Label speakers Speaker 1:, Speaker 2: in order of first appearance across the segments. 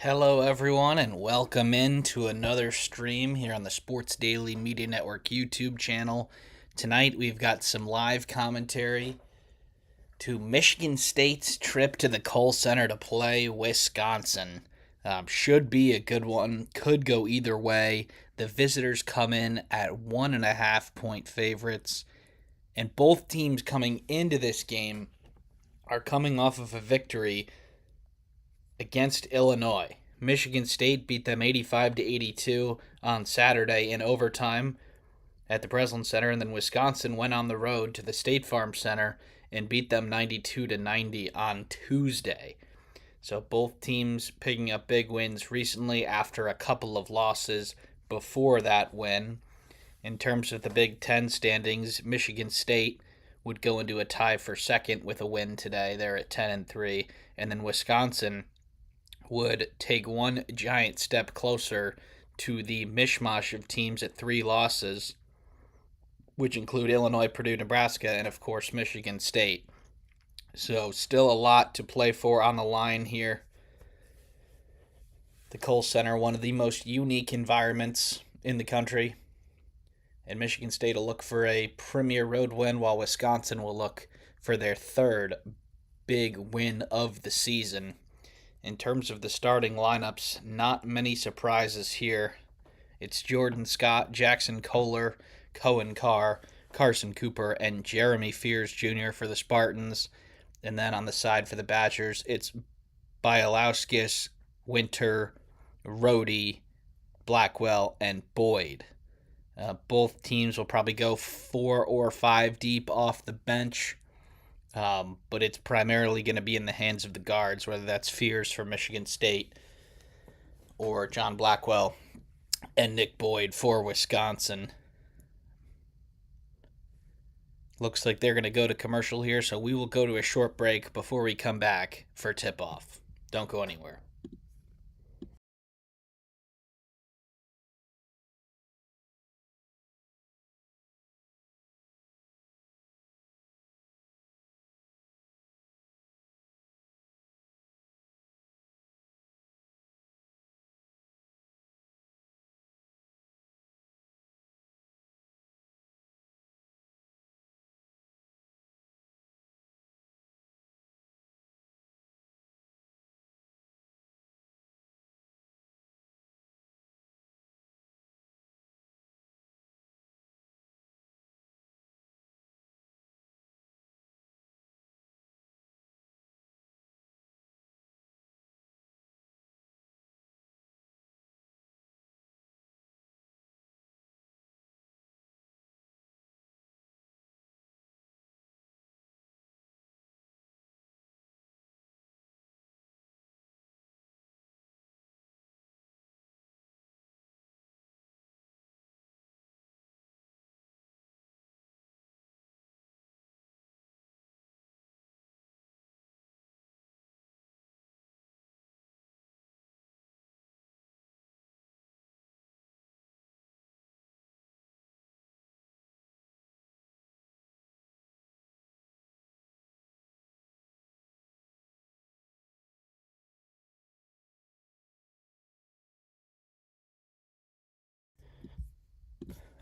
Speaker 1: Hello, everyone, and welcome in to another stream here on the Sports Daily Media Network YouTube channel. Tonight, we've got some live commentary to Michigan State's trip to the Kohl Center to play Wisconsin. Should be a good one, could go either way. The visitors come in at 1.5 point favorites, and both teams coming into this game are coming off of a victory against Illinois. Michigan State beat them 85 to 82 on Saturday in overtime at the Breslin Center, and then Wisconsin went on the road to the State Farm Center and beat them 92 to 90 on Tuesday. So both teams picking up big wins recently after a couple of losses before that win. In terms of the Big Ten standings, Michigan State would go into a tie for second with a win today. They're at 10-3, and then Wisconsin would take one giant step closer to the mishmash of teams at 3 losses, which include Illinois, Purdue, Nebraska, and of course Michigan State. So still a lot to play for on the line here. The Kohl Center, one of the most unique environments in the country. And Michigan State will look for a premier road win, while Wisconsin will look for their third big win of the season. In terms of the starting lineups, not many surprises here. It's Jordan Scott, Jackson Kohler, Cohen Carr, Carson Cooper, and Jeremy Fears Jr. for the Spartans. And then on the side for the Badgers, it's Bialowskis, Winter, Rhodey, Blackwell, and Boyd. Both teams will probably go 4 or 5 deep off the bench. But it's primarily going to be in the hands of the guards, whether that's Fears for Michigan State or John Blackwell and Nick Boyd for Wisconsin. Looks like they're going to go to commercial here, so we will go to a short break before we come back for tip-off. Don't go anywhere.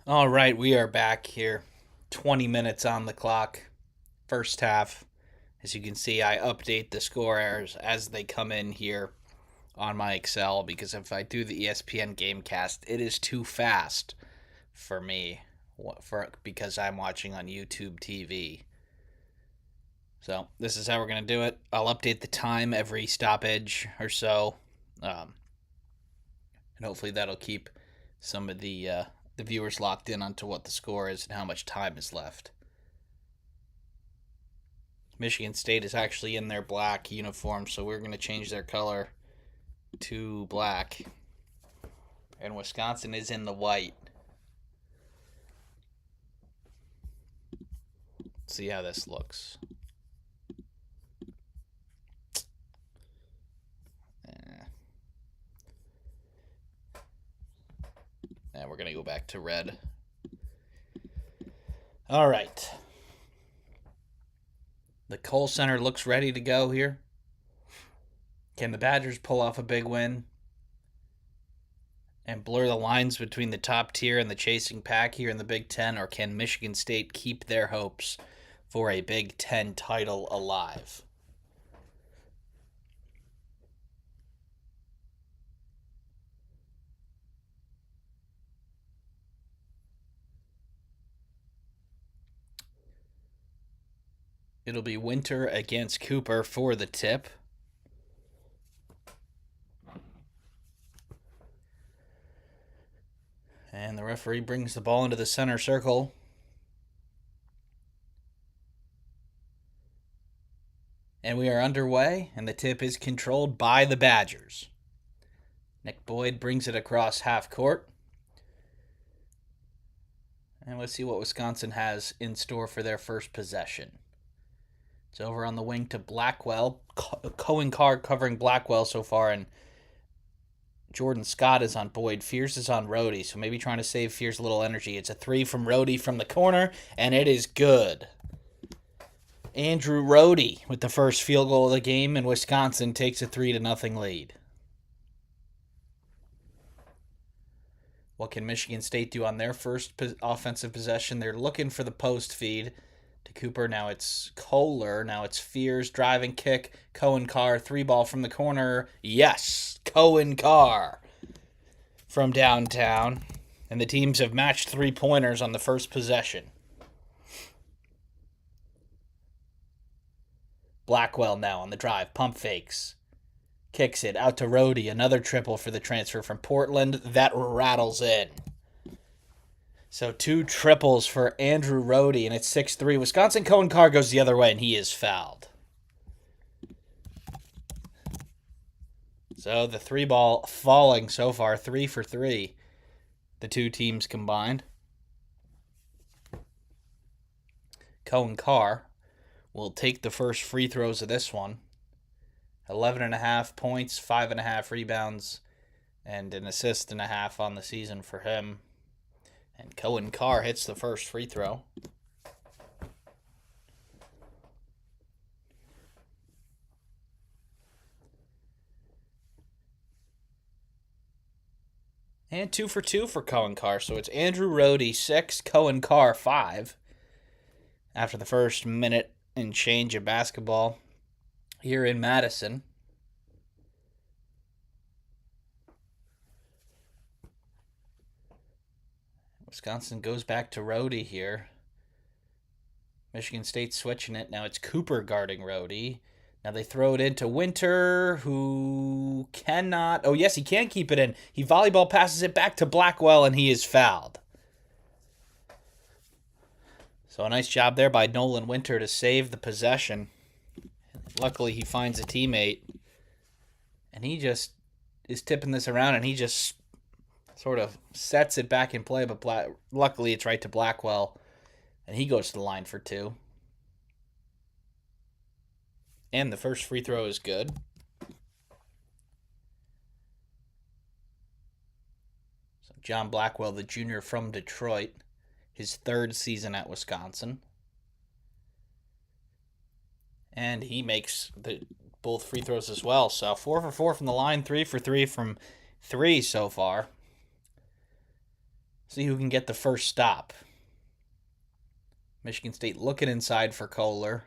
Speaker 1: All right, we are back here. 20 minutes on the clock. First half. As you can see, I update the scorers as they come in here on my Excel, because if I do the ESPN Gamecast, it is too fast for me because I'm watching on YouTube TV. So this is how we're going to do it. I'll update the time every stoppage or so, and hopefully that'll keep some of the viewers locked in onto what the score is and how much time is left. Michigan State is actually in their black uniform, so we're going to change their color to black. And Wisconsin is in the white. Let's see how this looks. And we're going to go back to red. All right. The Kohl Center looks ready to go here. Can the Badgers pull off a big win and blur the lines between the top tier and the chasing pack here in the Big Ten, or can Michigan State keep their hopes for a Big Ten title alive? It'll be Winter against Cooper for the tip. And the referee brings the ball into the center circle. And we are underway, and the tip is controlled by the Badgers. Nick Boyd brings it across half court. And let's see what Wisconsin has in store for their first possession. It's over on the wing to Blackwell. Cohen Carr covering Blackwell so far, and Jordan Scott is on Boyd. Fierce is on Rhodey, so maybe trying to save Fierce a little energy. It's a three from Rhodey from the corner, and it is good. Andrew Rhodey with the first field goal of the game, and Wisconsin takes a 3-0 lead. What can Michigan State do on their first offensive possession? They're looking for the post feed to Cooper. Now it's Kohler. Now it's Fears, driving kick. Cohen Carr, 3-ball from the corner. Yes, Cohen Carr from downtown. And the teams have matched 3-pointers on the first possession. Blackwell now on the drive. Pump fakes. Kicks it out to Rhodey. Another triple for the transfer from Portland. That rattles in. So 2 triples for Andrew Rhodey, and it's 6-3. Wisconsin. Cohen Carr goes the other way, and he is fouled. So the 3-ball falling so far, 3 for 3. The two teams combined. Cohen Carr will take the first free throws of this one. 11.5 points, 5.5 rebounds, and an assist and a half on the season for him. And Cohen Carr hits the first free throw. And 2 for 2 for Cohen Carr. So it's Andrew Rhodey 6, Cohen Carr 5. After the first minute and change of basketball here in Madison. Wisconsin goes back to Rhodey here. Michigan State switching it. Now it's Cooper guarding Rhodey. Now they throw it into Winter, who cannot... Oh, yes, he can keep it in. He volleyball passes it back to Blackwell, and he is fouled. So a nice job there by Nolan Winter to save the possession. Luckily, he finds a teammate. And he just is tipping this around, and he just sort of sets it back in play. But luckily, it's right to Blackwell. And he goes to the line for 2. And the first free throw is good. So John Blackwell, the junior from Detroit, his 3rd season at Wisconsin. And he makes both free throws as well. So 4 for 4 from the line, 3 for 3 from 3 so far. See who can get the first stop. Michigan State looking inside for Kohler.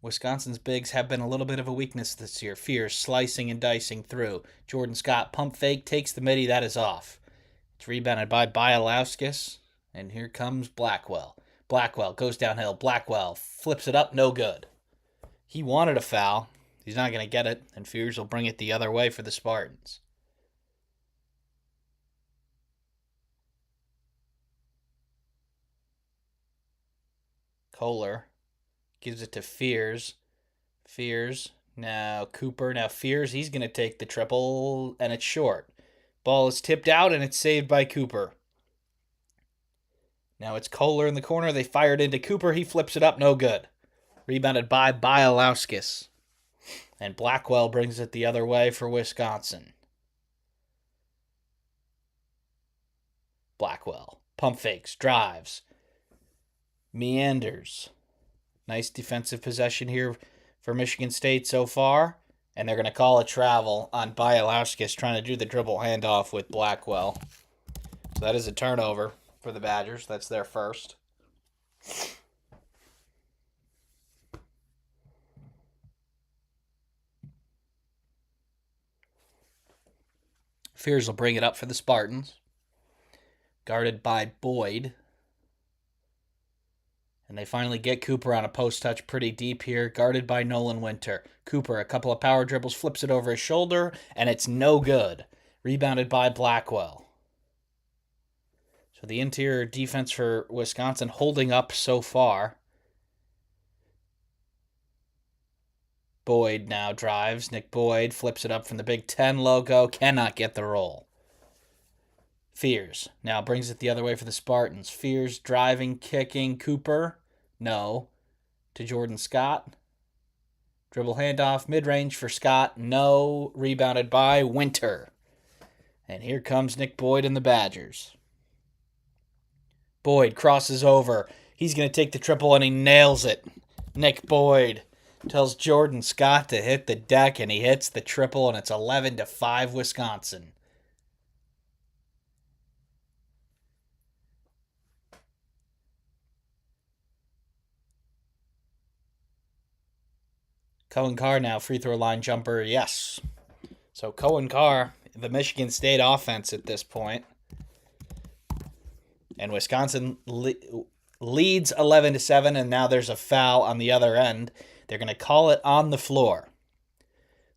Speaker 1: Wisconsin's bigs have been a little bit of a weakness this year. Fierce slicing and dicing through. Jordan Scott pump fake, takes the midi, that is off. It's rebounded by Bialowskis. And here comes Blackwell. Blackwell goes downhill. Blackwell flips it up, no good. He wanted a foul. He's not going to get it, and Fears will bring it the other way for the Spartans. Kohler gives it to Fears. Fears. Now Cooper. Now Fears. He's going to take the triple, and it's short. Ball is tipped out, and it's saved by Cooper. Now it's Kohler in the corner. They fired into Cooper. He flips it up. No good. Rebounded by Bialowskis. And Blackwell brings it the other way for Wisconsin. Blackwell. Pump fakes. Drives. Meanders. Nice defensive possession here for Michigan State so far. And they're going to call a travel on Bialowskis trying to do the dribble handoff with Blackwell. So that is a turnover for the Badgers. That's their first. Fears will bring it up for the Spartans. Guarded by Boyd. And they finally get Cooper on a post touch pretty deep here, guarded by Nolan Winter. Cooper, a couple of power dribbles, flips it over his shoulder, and it's no good. Rebounded by Blackwell. So the interior defense for Wisconsin holding up so far. Boyd now drives. Nick Boyd flips it up from the Big Ten logo. Cannot get the roll. Fears now brings it the other way for the Spartans. Fears driving, kicking. Cooper. No. To Jordan Scott. Dribble handoff, mid-range for Scott. No. Rebounded by Winter. And here comes Nick Boyd and the Badgers. Boyd crosses over. He's going to take the triple, and he nails it. Nick Boyd tells Jordan Scott to hit the deck, and he hits the triple, and it's 11-5 Wisconsin. Cohen Carr now, free throw line jumper, yes. So Cohen Carr, the Michigan State offense at this point. And Wisconsin leads 11-7, and now there's a foul on the other end. They're going to call it on the floor.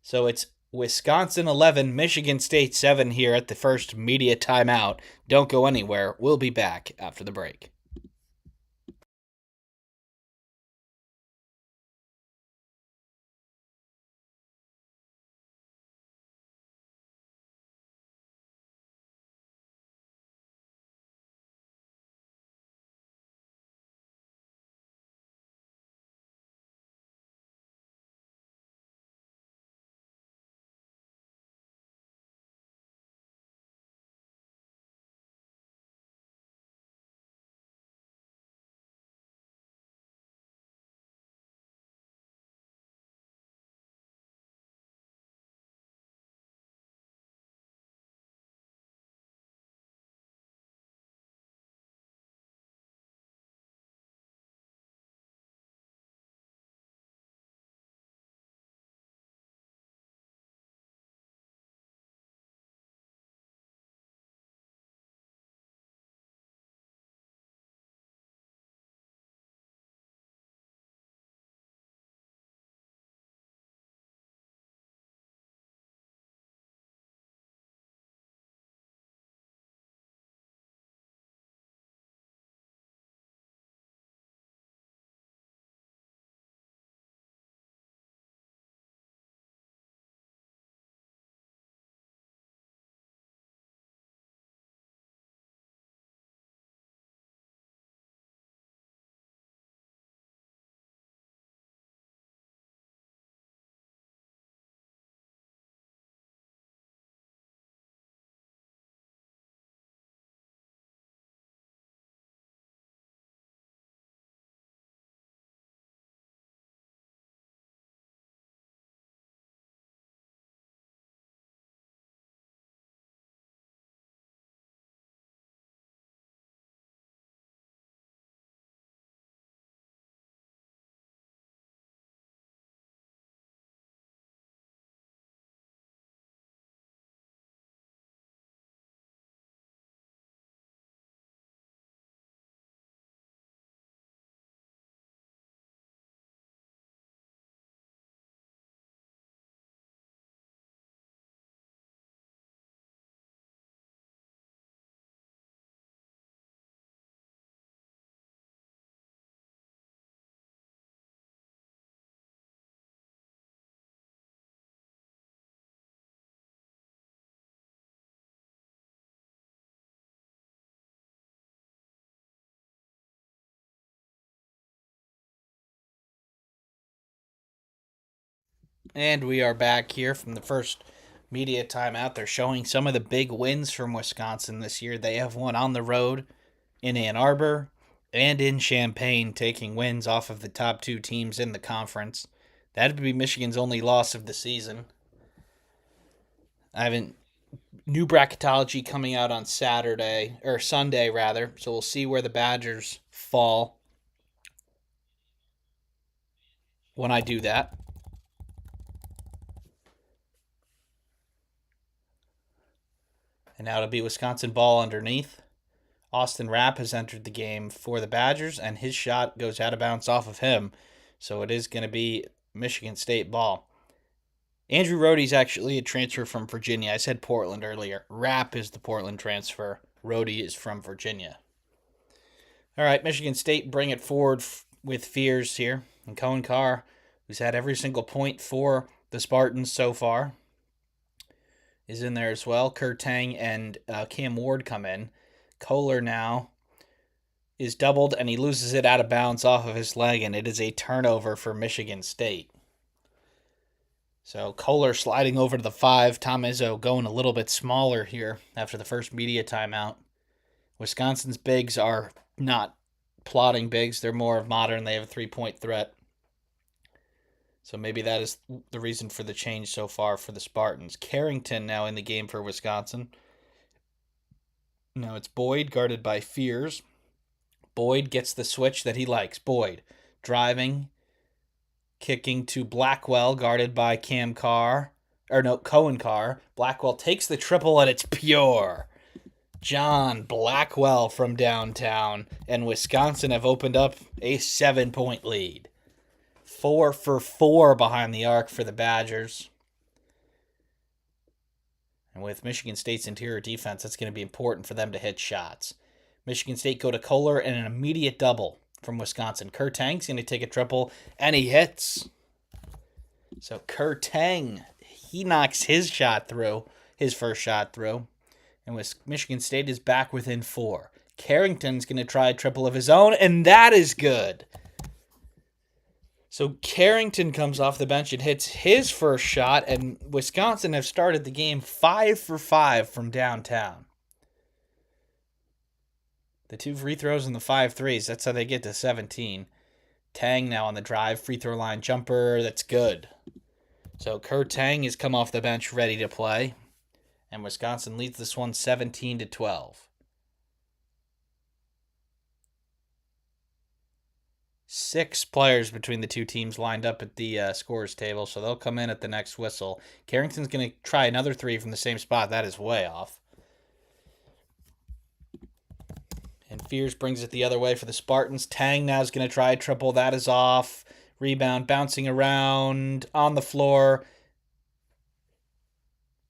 Speaker 1: So it's Wisconsin 11, Michigan State 7 here at the first media timeout. Don't go anywhere. We'll be back after the break. And we are back here from the first media timeout. They're showing some of the big wins from Wisconsin this year. They have won on the road in Ann Arbor and in Champaign, taking wins off of the top two teams in the conference. That'd be Michigan's only loss of the season. I haven't new bracketology coming out on Saturday or Sunday rather, so we'll see where the Badgers fall when I do that. And now it'll be Wisconsin ball underneath. Austin Rapp has entered the game for the Badgers, and his shot goes out of bounds off of him. So it is going to be Michigan State ball. Andrew Rohde's actually a transfer from Virginia. I said Portland earlier. Rapp is the Portland transfer. Rohde is from Virginia. All right, Michigan State bring it forward with Fears here. And Cohen Carr, who's had every single point for the Spartans so far, is in there as well. Kurt Tang and Cam Ward come in. Kohler now is doubled, and he loses it out of bounds off of his leg, and it is a turnover for Michigan State. So Kohler sliding over to the 5. Tom Izzo going a little bit smaller here after the first media timeout. Wisconsin's bigs are not plotting bigs. They're more of modern. They have a 3-point threat. So maybe that is the reason for the change so far for the Spartans. Carrington now in the game for Wisconsin. Now it's Boyd guarded by Fears. Boyd gets the switch that he likes. Boyd driving, kicking to Blackwell guarded by Cohen Carr. Blackwell takes the triple and it's pure. John Blackwell from downtown, and Wisconsin have opened up a 7-point lead. 4 for 4 behind the arc for the Badgers. And with Michigan State's interior defense, that's going to be important for them to hit shots. Michigan State go to Kohler and an immediate double from Wisconsin. Kurt Tang's going to take a triple, and he hits. So Kurt Tang, he knocks his first shot through. And Michigan State is back within 4. Carrington's going to try a triple of his own, and that is good. So Carrington comes off the bench and hits his first shot, and Wisconsin have started the game 5 for 5 from downtown. The 2 free throws and the 5 threes, that's how they get to 17. Tang now on the drive, free throw line jumper, that's good. So Kurt Tang has come off the bench ready to play, and Wisconsin leads this one 17-12. 6 players between the two teams lined up at the scorers table, so they'll come in at the next whistle. Carrington's going to try another 3 from the same spot. That is way off. And Fears brings it the other way for the Spartans. Tang now is going to try a triple. That is off. Rebound bouncing around on the floor.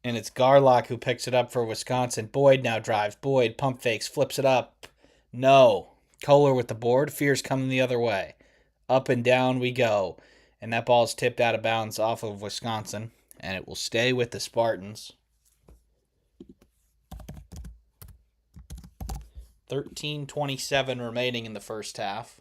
Speaker 1: And it's Garlock who picks it up for Wisconsin. Boyd now drives. Boyd pump fakes, flips it up. No. Kohler with the board. Fears coming the other way. Up and down we go. And that ball is tipped out of bounds off of Wisconsin. And it will stay with the Spartans. 13:27 remaining in the first half.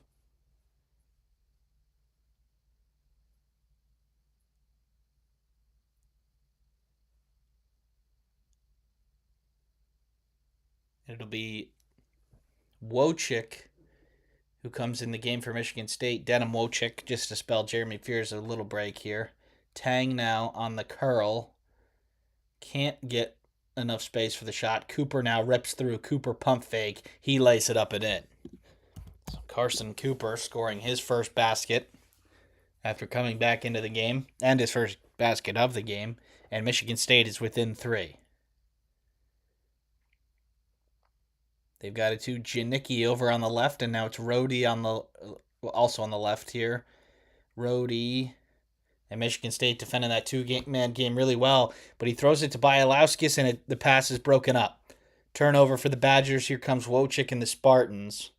Speaker 1: It'll be Wojcik who comes in the game for Michigan State. Denim Wojcik, just to spell Jeremy Fears a little break here. Tang now on the curl. Can't get enough space for the shot. Cooper now rips through. Cooper pump fake. He lays it up and in. So Carson Cooper scoring his first basket after coming back into the game, and his first basket of the game, and Michigan State is within 3. They've got it to Janicki over on the left, and now it's Rohde also on the left here. Rohde and Michigan State defending that 2-man game really well, but he throws it to Bialowskis, and the pass is broken up. Turnover for the Badgers. Here comes Wojcik and the Spartans.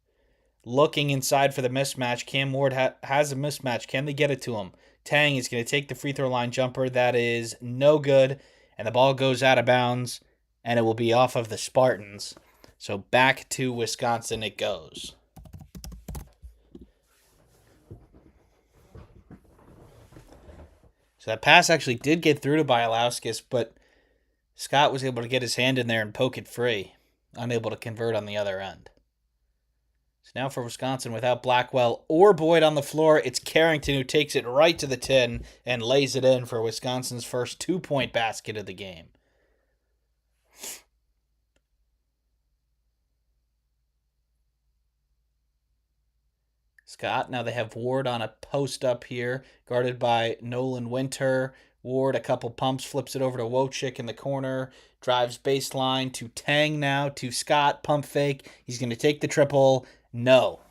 Speaker 1: Looking inside for the mismatch. Cam Ward has a mismatch. Can they get it to him? Tang is going to take the free throw line jumper. That is no good, and the ball goes out of bounds, and it will be off of the Spartans. So back to Wisconsin it goes. So that pass actually did get through to Bialowskis, but Scott was able to get his hand in there and poke it free. Unable to convert on the other end. So now for Wisconsin, without Blackwell or Boyd on the floor, it's Carrington who takes it right to the 10 and lays it in for Wisconsin's first 2-point basket of the game. Scott, now they have Ward on a post up here, guarded by Nolan Winter. Ward, a couple pumps, flips it over to Wojcik in the corner, drives baseline to Tang now, to Scott, pump fake. He's going to take the triple. No.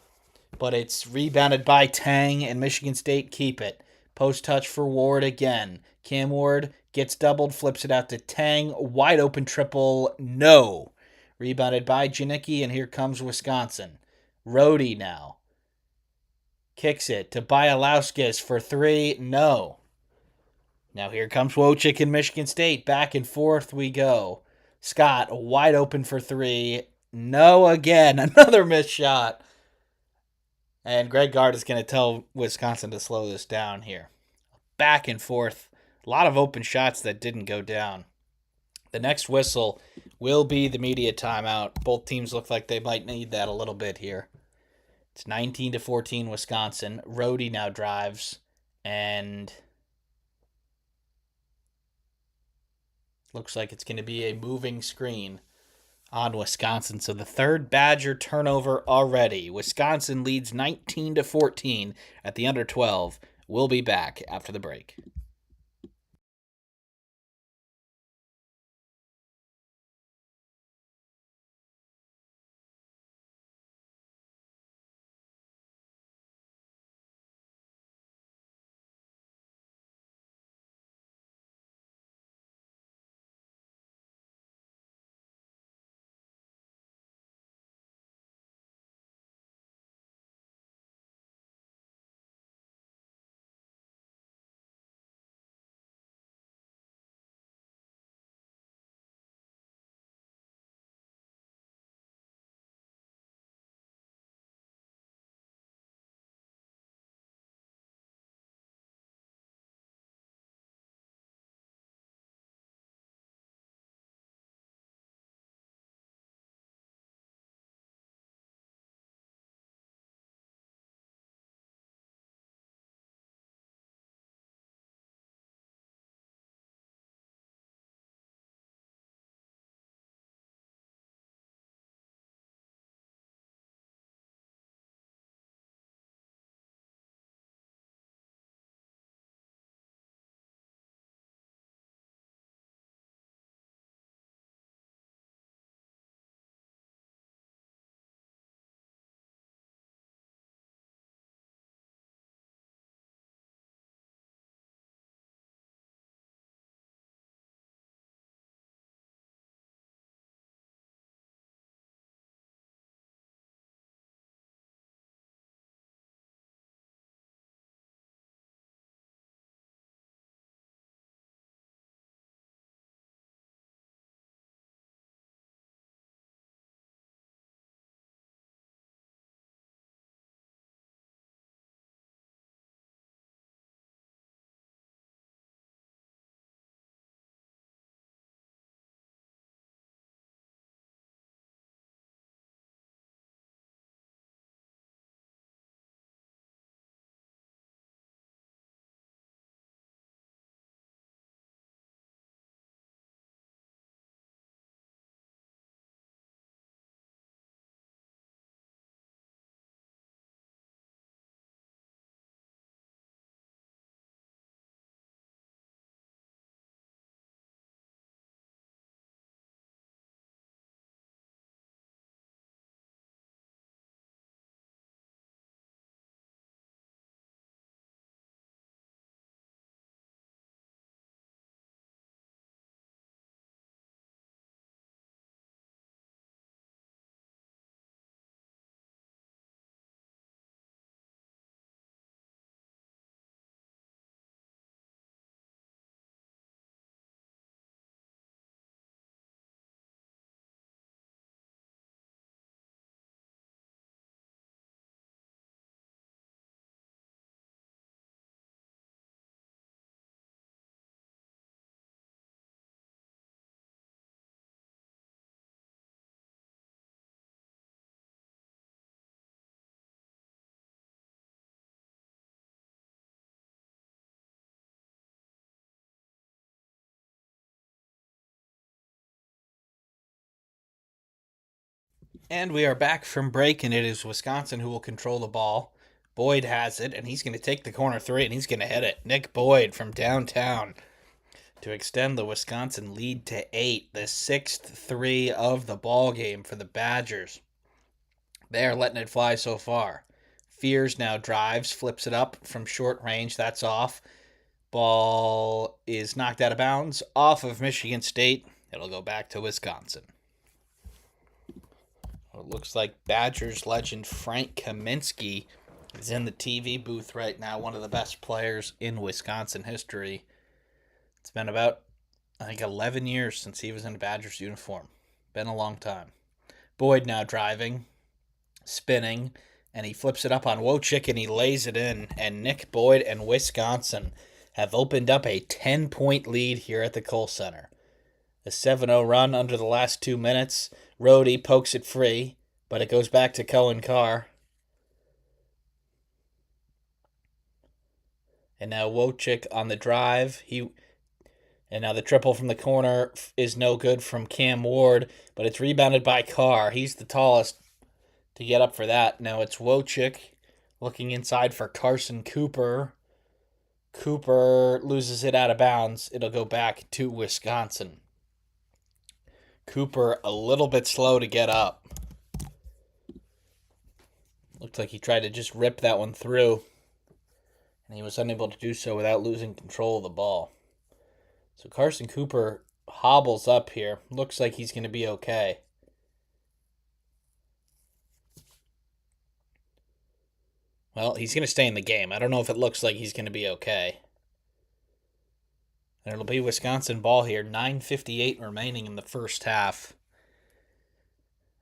Speaker 1: But it's rebounded by Tang, and Michigan State keep it. Post touch for Ward again. Cam Ward gets doubled, flips it out to Tang. Wide open triple. No. Rebounded by Janicki, and here comes Wisconsin. Rhodey now. Kicks it to Bialauskis for 3. No. Now here comes Wojcik in Michigan State. Back and forth we go. Scott wide open for 3. No again. Another missed shot. And Greg Gard is going to tell Wisconsin to slow this down here. Back and forth. A lot of open shots that didn't go down. The next whistle will be the media timeout. Both teams look like they might need that a little bit here. It's 19-14 Wisconsin. Rhodey now drives, and looks like it's going to be a moving screen on Wisconsin. So the third Badger turnover already. Wisconsin leads 19-14 at the under 12. We'll be back after the break. And we are back from break, and it is Wisconsin who will control the ball. Boyd has it, and he's going to take the corner three, and he's going to hit it. Nick Boyd from downtown to extend the Wisconsin lead to 8, the 6th 3 of the ball game for the Badgers. They are letting it fly so far. Fears now drives, flips it up from short range. That's off. Ball is knocked out of bounds off of Michigan State. It'll go back to Wisconsin. It looks like Badgers legend Frank Kaminsky is in the TV booth right now, one of the best players in Wisconsin history. It's been about, I think, 11 years since he was in a Badgers uniform. Been a long time. Boyd now driving, spinning, and he flips it up on Wojcik and he lays it in. And Nick Boyd and Wisconsin have opened up a 10-point lead here at the Kohl Center. A 7-0 run under the last 2 minutes. Rhodey pokes it free, but it goes back to Cohen Carr. And now Wojcik on the drive. And now the triple from the corner is no good from Cam Ward, but it's rebounded by Carr. He's the tallest to get up for that. Now it's Wojcik looking inside for Carson Cooper. Cooper loses it out of bounds. It'll go back to Wisconsin. Cooper a little bit slow to get up. Looked like he tried to just rip that one through, and he was unable to do so without losing control of the ball. So Carson Cooper hobbles up here. Looks like he's going to be okay. Well, he's going to stay in the game. I don't know if it looks like he's going to be okay. And it'll be Wisconsin ball here. 9:58 remaining in the first half.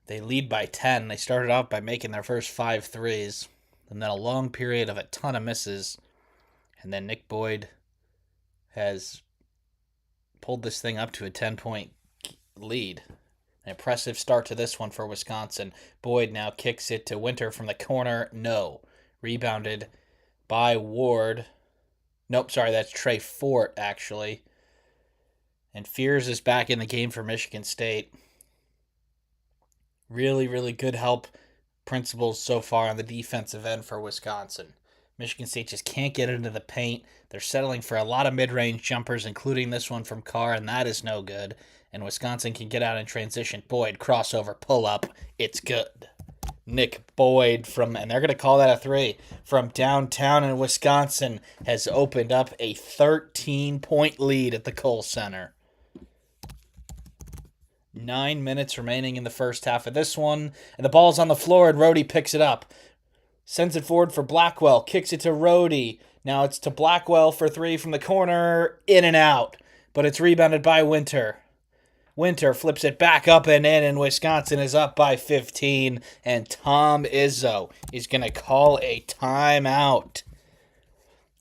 Speaker 1: They lead by 10. They started off by making their first 5 threes. And then a long period of a ton of misses. And then Nick Boyd has pulled this thing up to a 10-point lead. An impressive start to this one for Wisconsin. Boyd now kicks it to Winter from the corner. No. Rebounded by Ward. Nope, sorry, that's Trey Fort, actually. And Fears is back in the game for Michigan State. Really, really good help principles so far on the defensive end for Wisconsin. Michigan State just can't get into the paint. They're settling for a lot of mid-range jumpers, including this one from Carr, and that is no good. And Wisconsin can get out in transition. Boyd, crossover, pull-up. It's good. Nick Boyd and they're going to call that a 3, from downtown in Wisconsin has opened up a 13-point lead at the Kohl Center. 9 minutes remaining in the first half of this one, and the ball's on the floor, and Rhodey picks it up. Sends it forward for Blackwell, kicks it to Rhodey. Now it's to Blackwell for 3 from the corner, in and out, but it's rebounded by Winter. Winter flips it back up and in, and Wisconsin is up by 15, and Tom Izzo is going to call a timeout.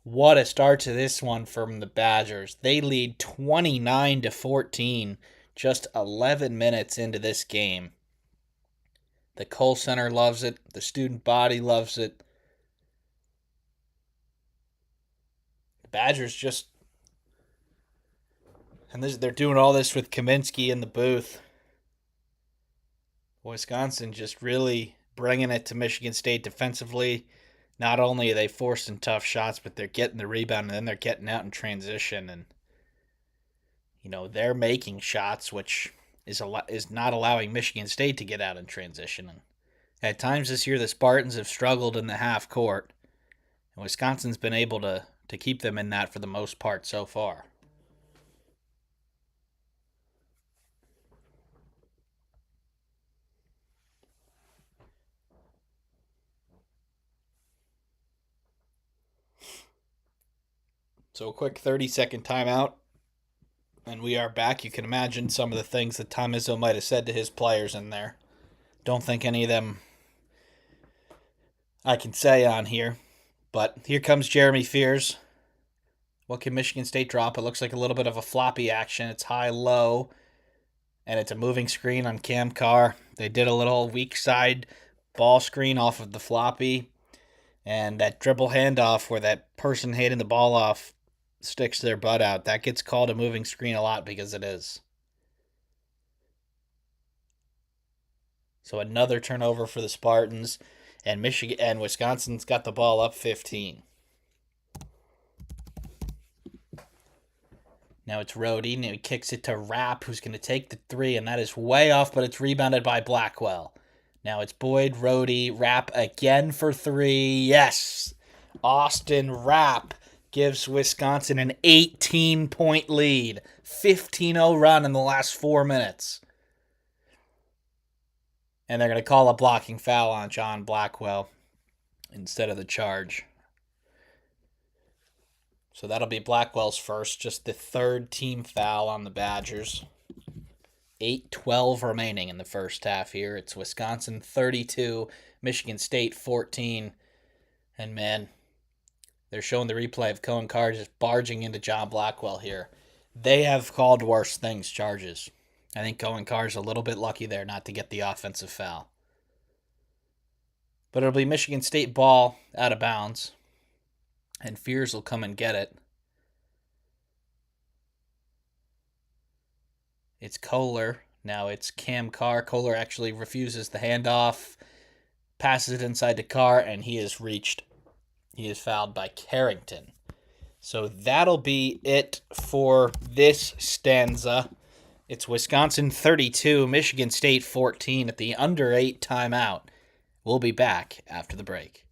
Speaker 1: What a start to this one from the Badgers. They lead 29-14, just 11 minutes into this game. The Kohl Center loves it. The student body loves it. The Badgers just... And they're doing all this with Kaminsky in the booth. Wisconsin just really bringing it to Michigan State defensively. Not only are they forcing tough shots, but they're getting the rebound, and then they're getting out in transition. And, they're making shots, which is not allowing Michigan State to get out in transition. And at times this year, the Spartans have struggled in the half court. And Wisconsin's been able to keep them in that for the most part so far. So a quick 30-second timeout, and we are back. You can imagine some of the things that Tom Izzo might have said to his players in there. Don't think any of them I can say on here. But here comes Jeremy Fears. What can Michigan State drop? It looks like a little bit of a floppy action. It's high-low, and it's a moving screen on Cam Carr. They did a little weak side ball screen off of the floppy, and that dribble handoff where that person handing the ball off sticks their butt out. That gets called a moving screen a lot because it is. So another turnover for the Spartans, and Michigan and Wisconsin's got the ball up 15. Now it's Rhodey, and he kicks it to Rapp, who's going to take the three, and that is way off, but it's rebounded by Blackwell. Now it's Boyd, Rhodey, Rapp again for three. Yes! Austin Rapp gives Wisconsin an 18-point lead. 15-0 run in the last 4 minutes. And they're going to call a blocking foul on John Blackwell instead of the charge. So that'll be Blackwell's first, just the third team foul on the Badgers. 8:12 remaining in the first half here. It's Wisconsin 32, Michigan State 14. And man, they're showing the replay of Cohen Carr just barging into John Blackwell here. They have called worse things charges. I think Cohen Carr's a little bit lucky there not to get the offensive foul. But it'll be Michigan State ball out of bounds. And Fears will come and get it. It's Kohler. Now it's Cam Carr. Kohler actually refuses the handoff, passes it inside to Carr, and he is fouled by Carrington. So that'll be it for this stanza. It's Wisconsin 32, Michigan State 14 at the under 8 timeout. We'll be back after the break.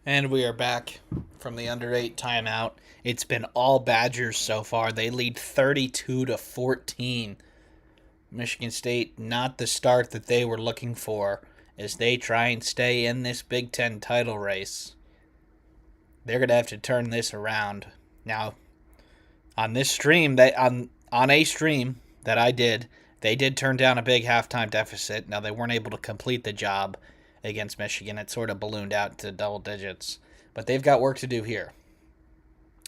Speaker 1: And we are back from the under 8 timeout. It's been all Badgers so far. They lead 32-14. Michigan State, not the start that they were looking for as they try and stay in this Big Ten title race. They're going to have to turn this around. Now, on this stream, on a stream that I did, they did turn down a big halftime deficit. Now, they weren't able to complete the job against Michigan. It sort of ballooned out to double digits. But they've got work to do here.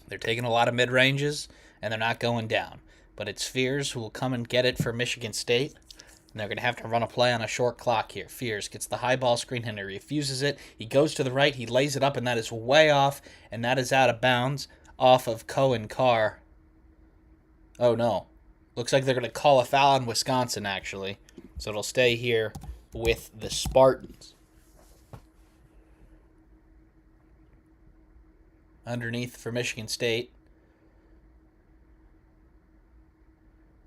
Speaker 1: They're taking a lot of mid-ranges, and they're not going down. but it's Fears who will come and get it for Michigan State. And they're going to have to run a play on a short clock here. Fears gets the high ball screen and he refuses it. He goes to the right, he lays it up, and that is way off, and that is out of bounds off of Cohen Carr. Oh no. Looks like they're going to call a foul on Wisconsin, actually. So it'll stay here with the Spartans. Underneath for Michigan State.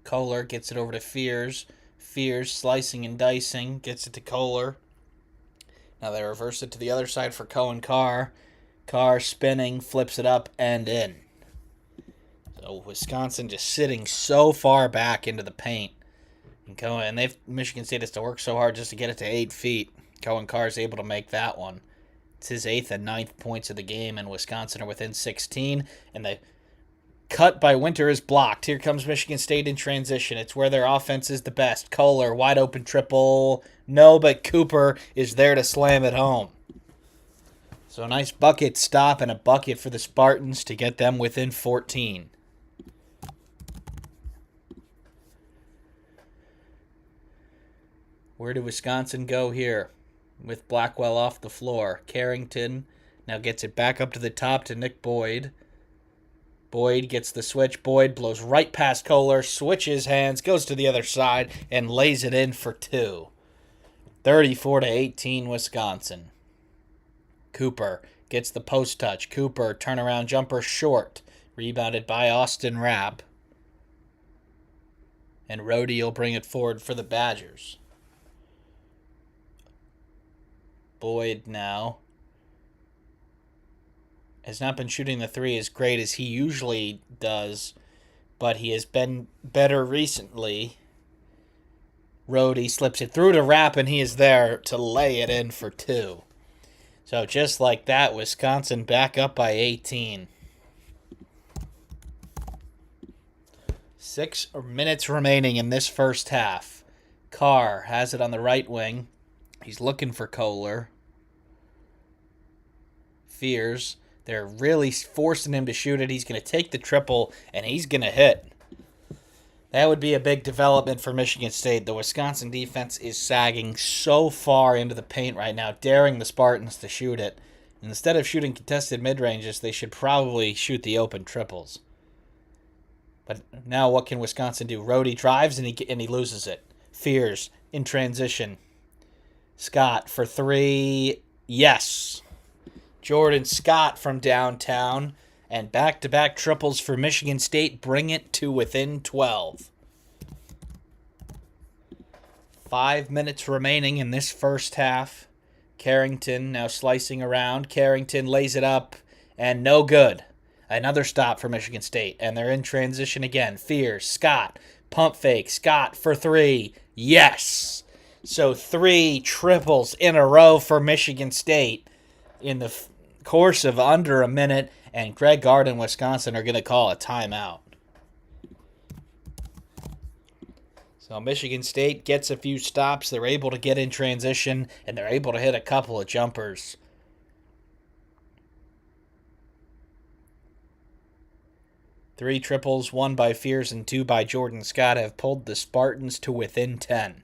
Speaker 1: Kohler gets it over to Fears. Fears slicing and dicing. Gets it to Kohler. Now they reverse it to the other side for Cohen Carr. Carr spinning, flips it up and in. So Wisconsin just sitting so far back into the paint. And Michigan State has to work so hard just to get it to 8 feet. Cohen Carr is able to make that one. It's his 8th and 9th points of the game, and Wisconsin are within 16. And the cut by Winter is blocked. Here comes Michigan State in transition. It's where their offense is the best. Kohler, wide open triple. No, but Cooper is there to slam it home. So a nice bucket stop and a bucket for the Spartans to get them within 14. Where did Wisconsin go here? With Blackwell off the floor. Carrington now gets it back up to the top to Nick Boyd. Boyd gets the switch. Boyd blows right past Kohler, switches hands, goes to the other side, and lays it in for 2. 34-18 Wisconsin. Cooper gets the post touch. Cooper, turnaround jumper short. Rebounded by Austin Rapp. And Rhodey will bring it forward for the Badgers. Boyd now has not been shooting the 3 as great as he usually does, but he has been better recently. Rhodey slips it through to Rapp, and he is there to lay it in for 2. So just like that, Wisconsin back up by 18. 6 minutes remaining in this first half. Carr has it on the right wing. He's looking for Kohler. Fears. They're really forcing him to shoot it. He's going to take the triple, and he's going to hit. That would be a big development for Michigan State. The Wisconsin defense is sagging so far into the paint right now, daring the Spartans to shoot it. And instead of shooting contested mid-ranges, they should probably shoot the open triples. But now what can Wisconsin do? Rhodey drives, and he loses it. Fears in transition. Scott for 3. Yes. Jordan Scott from downtown. And back-to-back triples for Michigan State bring it to within 12. 5 minutes remaining in this first half. Carrington now slicing around. Carrington lays it up, and no good. Another stop for Michigan State, and they're in transition again. Fears, Scott, pump fake, Scott for 3. Yes! So 3 triples in a row for Michigan State in the course of under a minute, and Greg Gard and Wisconsin are going to call a timeout. So Michigan State gets a few stops. They're able to get in transition, and they're able to hit a couple of jumpers. Three triples, 1 by Fears and 2 by Jordan Scott, have pulled the Spartans to within 10.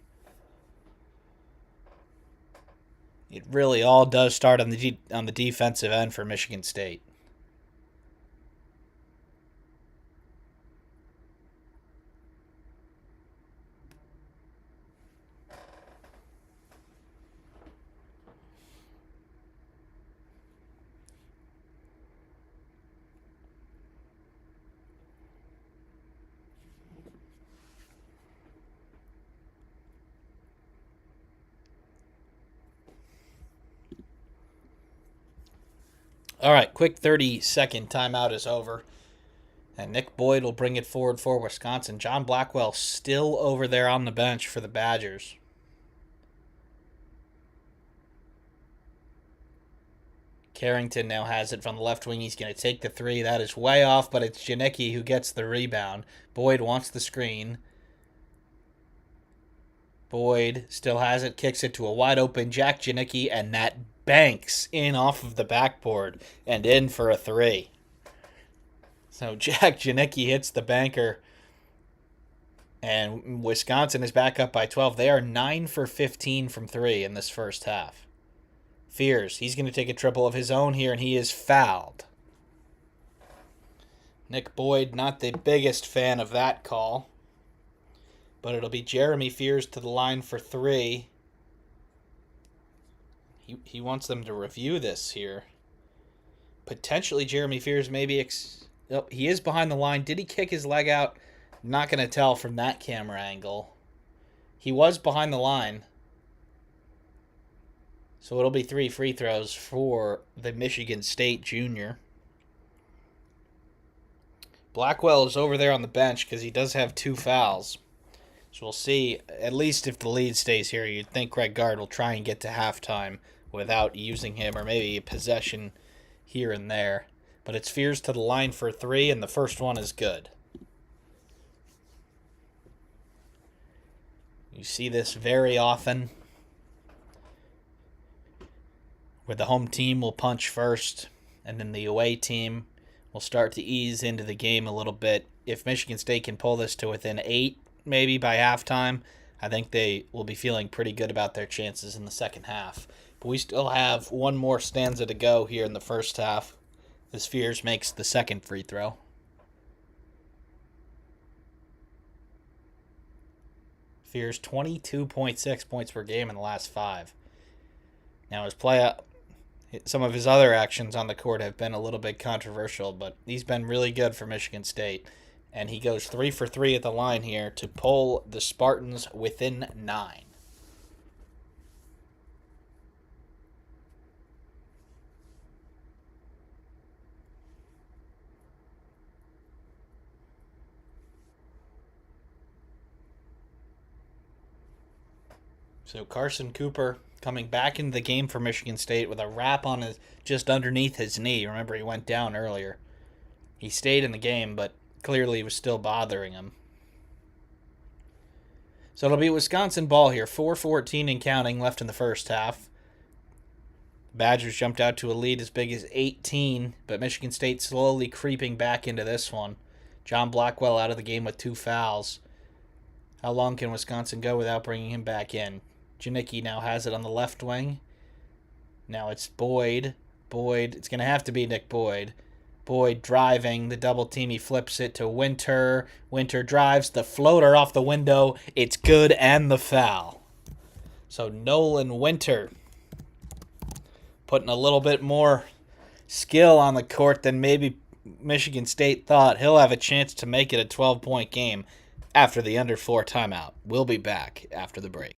Speaker 1: It really all does start on the defensive end for Michigan State. All right, quick 30-second timeout is over. And Nick Boyd will bring it forward for Wisconsin. John Blackwell still over there on the bench for the Badgers. Carrington now has it from the left wing. He's going to take the 3. That is way off, but it's Janicki who gets the rebound. Boyd wants the screen. Boyd still has it, kicks it to a wide-open Jack Janicki, and that banks in off of the backboard and in for a 3. So Jack Janicki hits the banker And Wisconsin is back up by 12. They are 9 for 15 from 3 in this first half. Fears, he's going to take a triple of his own here, and he is fouled. Nick Boyd, not the biggest fan of that call. But it'll be Jeremy Fears to the line for 3. He wants them to review this here. Potentially Jeremy Fears maybe... Oh, he is behind the line. Did he kick his leg out? Not going to tell from that camera angle. He was behind the line. So it'll be 3 free throws for the Michigan State junior. Blackwell is over there on the bench because he does have 2 fouls. So we'll see, at least if the lead stays here, you'd think Greg Gard will try and get to halftime without using him, or maybe a possession here and there. But it's Fears to the line for 3, and the first one is good. You see this very often, where the home team will punch first, and then the away team will start to ease into the game a little bit. If Michigan State can pull this to within 8, maybe by halftime, I think they will be feeling pretty good about their chances in the second half. But we still have one more stanza to go here in the first half. As Fears makes the second free throw. Fears 22.6 points per game in the last 5. Now some of his other actions on the court have been a little bit controversial, but he's been really good for Michigan State. And he goes 3 for 3 at the line here to pull the Spartans within 9. So Carson Cooper coming back into the game for Michigan State with a wrap on just underneath his knee. Remember, he went down earlier. He stayed in the game, but clearly was still bothering him. So it'll be Wisconsin ball here. 4:14 and counting left in the first half. Badgers jumped out to a lead as big as 18, but Michigan State slowly creeping back into this one. John Blackwell out of the game with 2 fouls. How long can Wisconsin go without bringing him back in? Janicki now has it on the left wing. Now it's Boyd. It's going to have to be Nick Boyd. Boyd driving the double team. He flips it to Winter. Winter drives the floater off the window. It's good, and the foul. So Nolan Winter putting a little bit more skill on the court than maybe Michigan State thought. He'll have a chance to make it a 12-point game after the under 4 timeout. We'll be back after the break.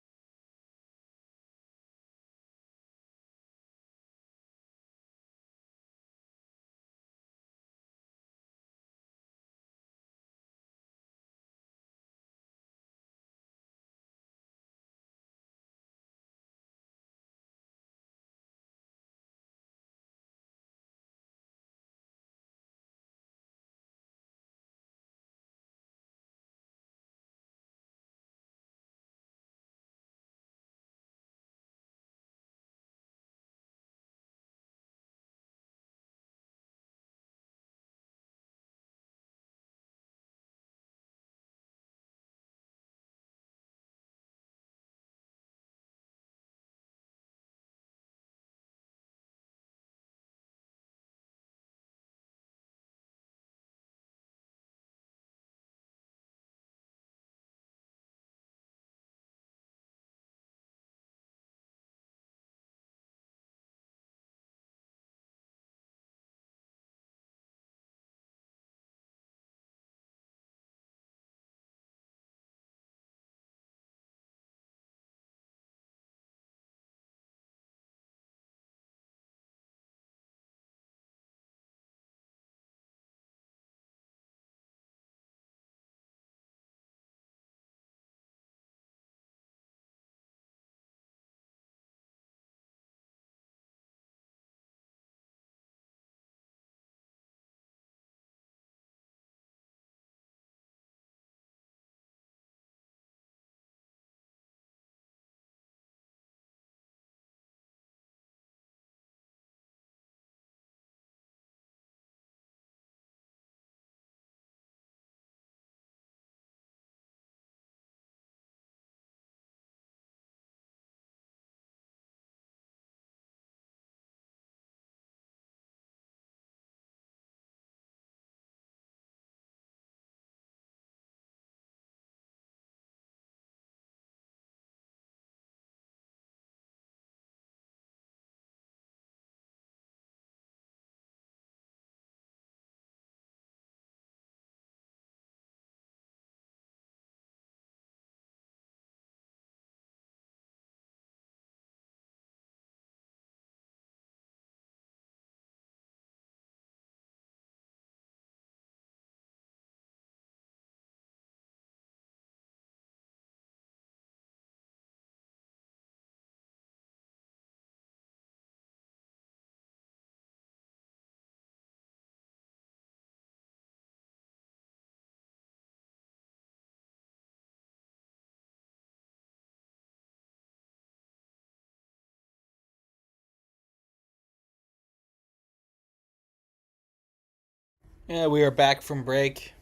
Speaker 1: Yeah, we are back from break.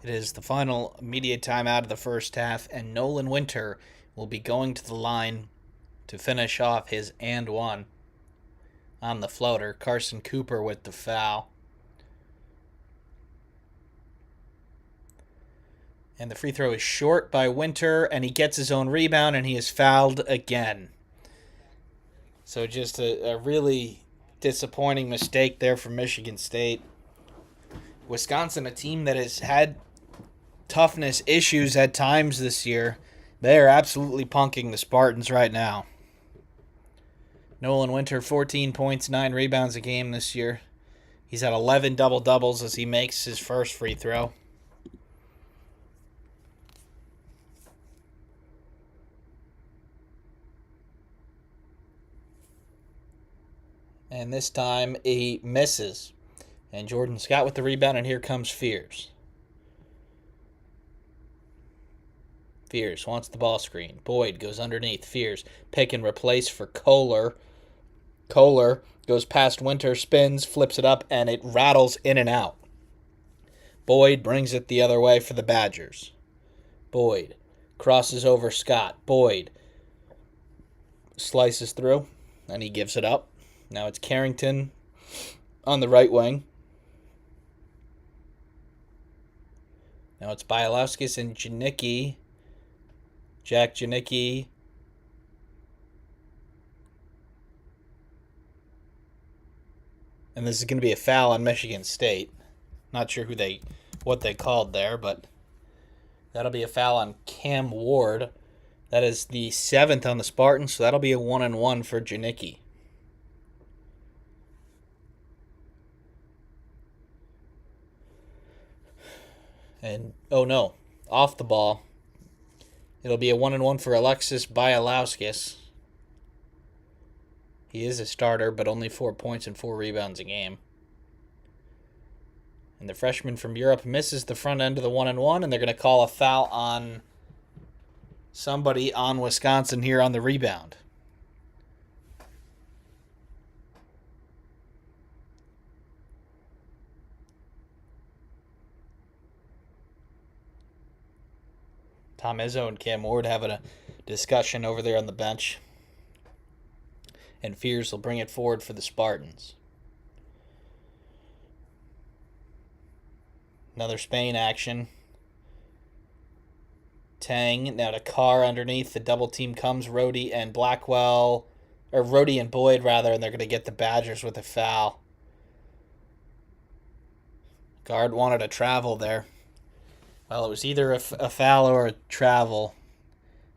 Speaker 1: It is the final media timeout of the first half, and Nolan Winter will be going to the line to finish off his and one on the floater. Carson Cooper with the foul. And the free throw is short by Winter, and he gets his own rebound, and he is fouled again. So just a really disappointing mistake there from Michigan State. Wisconsin, a team that has had toughness issues at times this year, they are absolutely punking the Spartans right now. Nolan Winter, 14 points, 9 rebounds a game this year. He's had 11 double-doubles as he makes his first free throw. And this time he misses. And Jordan Scott with the rebound, and here comes Fears. Fears wants the ball screen. Boyd goes underneath. Fears pick and replace for Kohler. Kohler goes past Winter, spins, flips it up, and it rattles in and out. Boyd brings it the other way for the Badgers. Boyd crosses over Scott. Boyd slices through, and he gives it up. Now it's Carrington on the right wing. Now it's Bialowskis and Janicki. Jack Janicki. And this is going to be a foul on Michigan State. Not sure what they called there, but that'll be a foul on Cam Ward. That is the 7th on the Spartans, so that'll be a 1-and-1 for Janicki. And, oh no, off the ball. It'll be a 1-and-1 for Alexis Bialowskis. He is a starter, but only 4 points and 4 rebounds a game. And the freshman from Europe misses the front end of the 1-and-1, and they're going to call a foul on somebody on Wisconsin here on the rebound. Tom Izzo and Cam Ward having a discussion over there on the bench. And Fears will bring it forward for the Spartans. Another Spain action. Tang, now to Carr underneath. The double team comes. Rhodey and Blackwell, or Rhodey and Boyd rather, and they're going to get the Badgers with a foul. Guard wanted a travel there. Well, it was either a foul or a travel.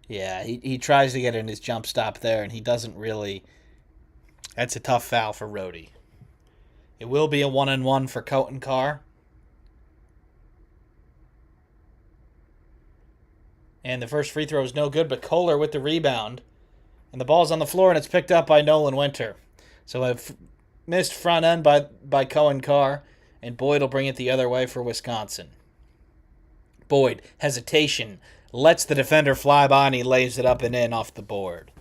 Speaker 1: Yeah, he tries to get in his jump stop there, and he doesn't really. That's a tough foul for Rhodey. It will be a 1-and-1 for Coat and Carr. And the first free throw is no good, but Kohler with the rebound. And the ball's on the floor, and it's picked up by Nolan Winter. So a missed front end by Cohen Carr, and Boyd will bring it the other way for Wisconsin. Boyd, hesitation, lets the defender fly by, and he lays it up and in off the board.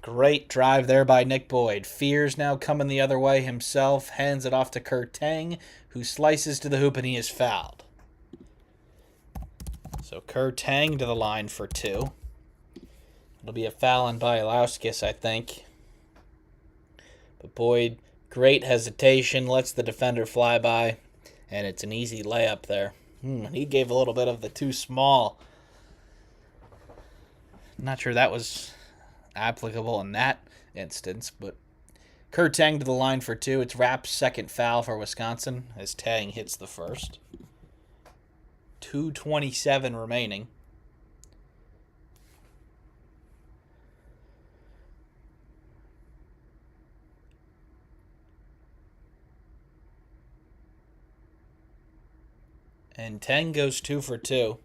Speaker 1: Great drive there by Nick Boyd. Fears now coming the other way himself, hands it off to Kurt Tang, who slices to the hoop, and he is fouled. So Kurt Tang to the line for 2. It'll be a foul on Bialowskis, I think. But Boyd, great hesitation, lets the defender fly by, and it's an easy layup there. He gave a little bit of the too small. Not sure that was applicable in that instance, but Kurt Tang to the line for 2. It's Rapp's second foul for Wisconsin as Tang hits the first. 2:27 remaining. And Tang goes 2 for 2.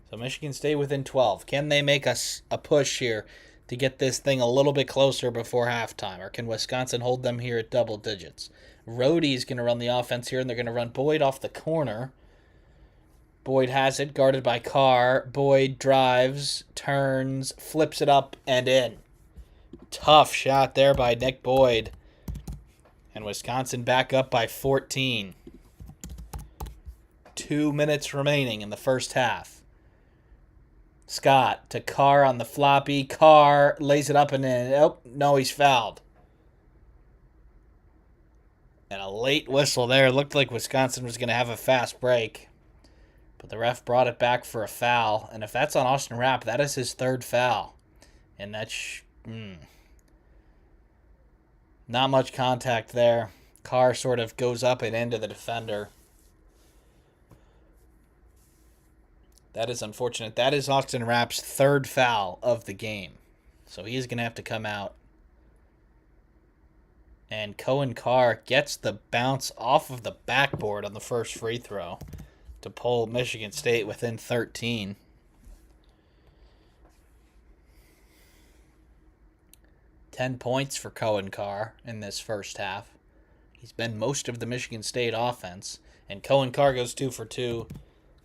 Speaker 1: So Michigan State within 12. Can they make a push here to get this thing a little bit closer before halftime? Or can Wisconsin hold them here at double digits? Rhodey's going to run the offense here, and they're going to run Boyd off the corner. Boyd has it, guarded by Carr. Boyd drives, turns, flips it up, and in. Tough shot there by Nick Boyd. And Wisconsin back up by 14. 2 minutes remaining in the first half. Scott to Carr on the floppy. Carr lays it up and in. Oh, no, he's fouled. And a late whistle there. Looked like Wisconsin was going to have a fast break. But the ref brought it back for a foul. And if that's on Austin Rapp, that is his third foul. And that's not much contact there. Carr sort of goes up and into the defender. That is unfortunate. That is Austin Rapp's third foul of the game. So he's going to have to come out. And Cohen Carr gets the bounce off of the backboard on the first free throw to pull Michigan State within 13. Ten points for Cohen Carr in this first half. He's been most of the Michigan State offense. And Cohen Carr goes 2 for 2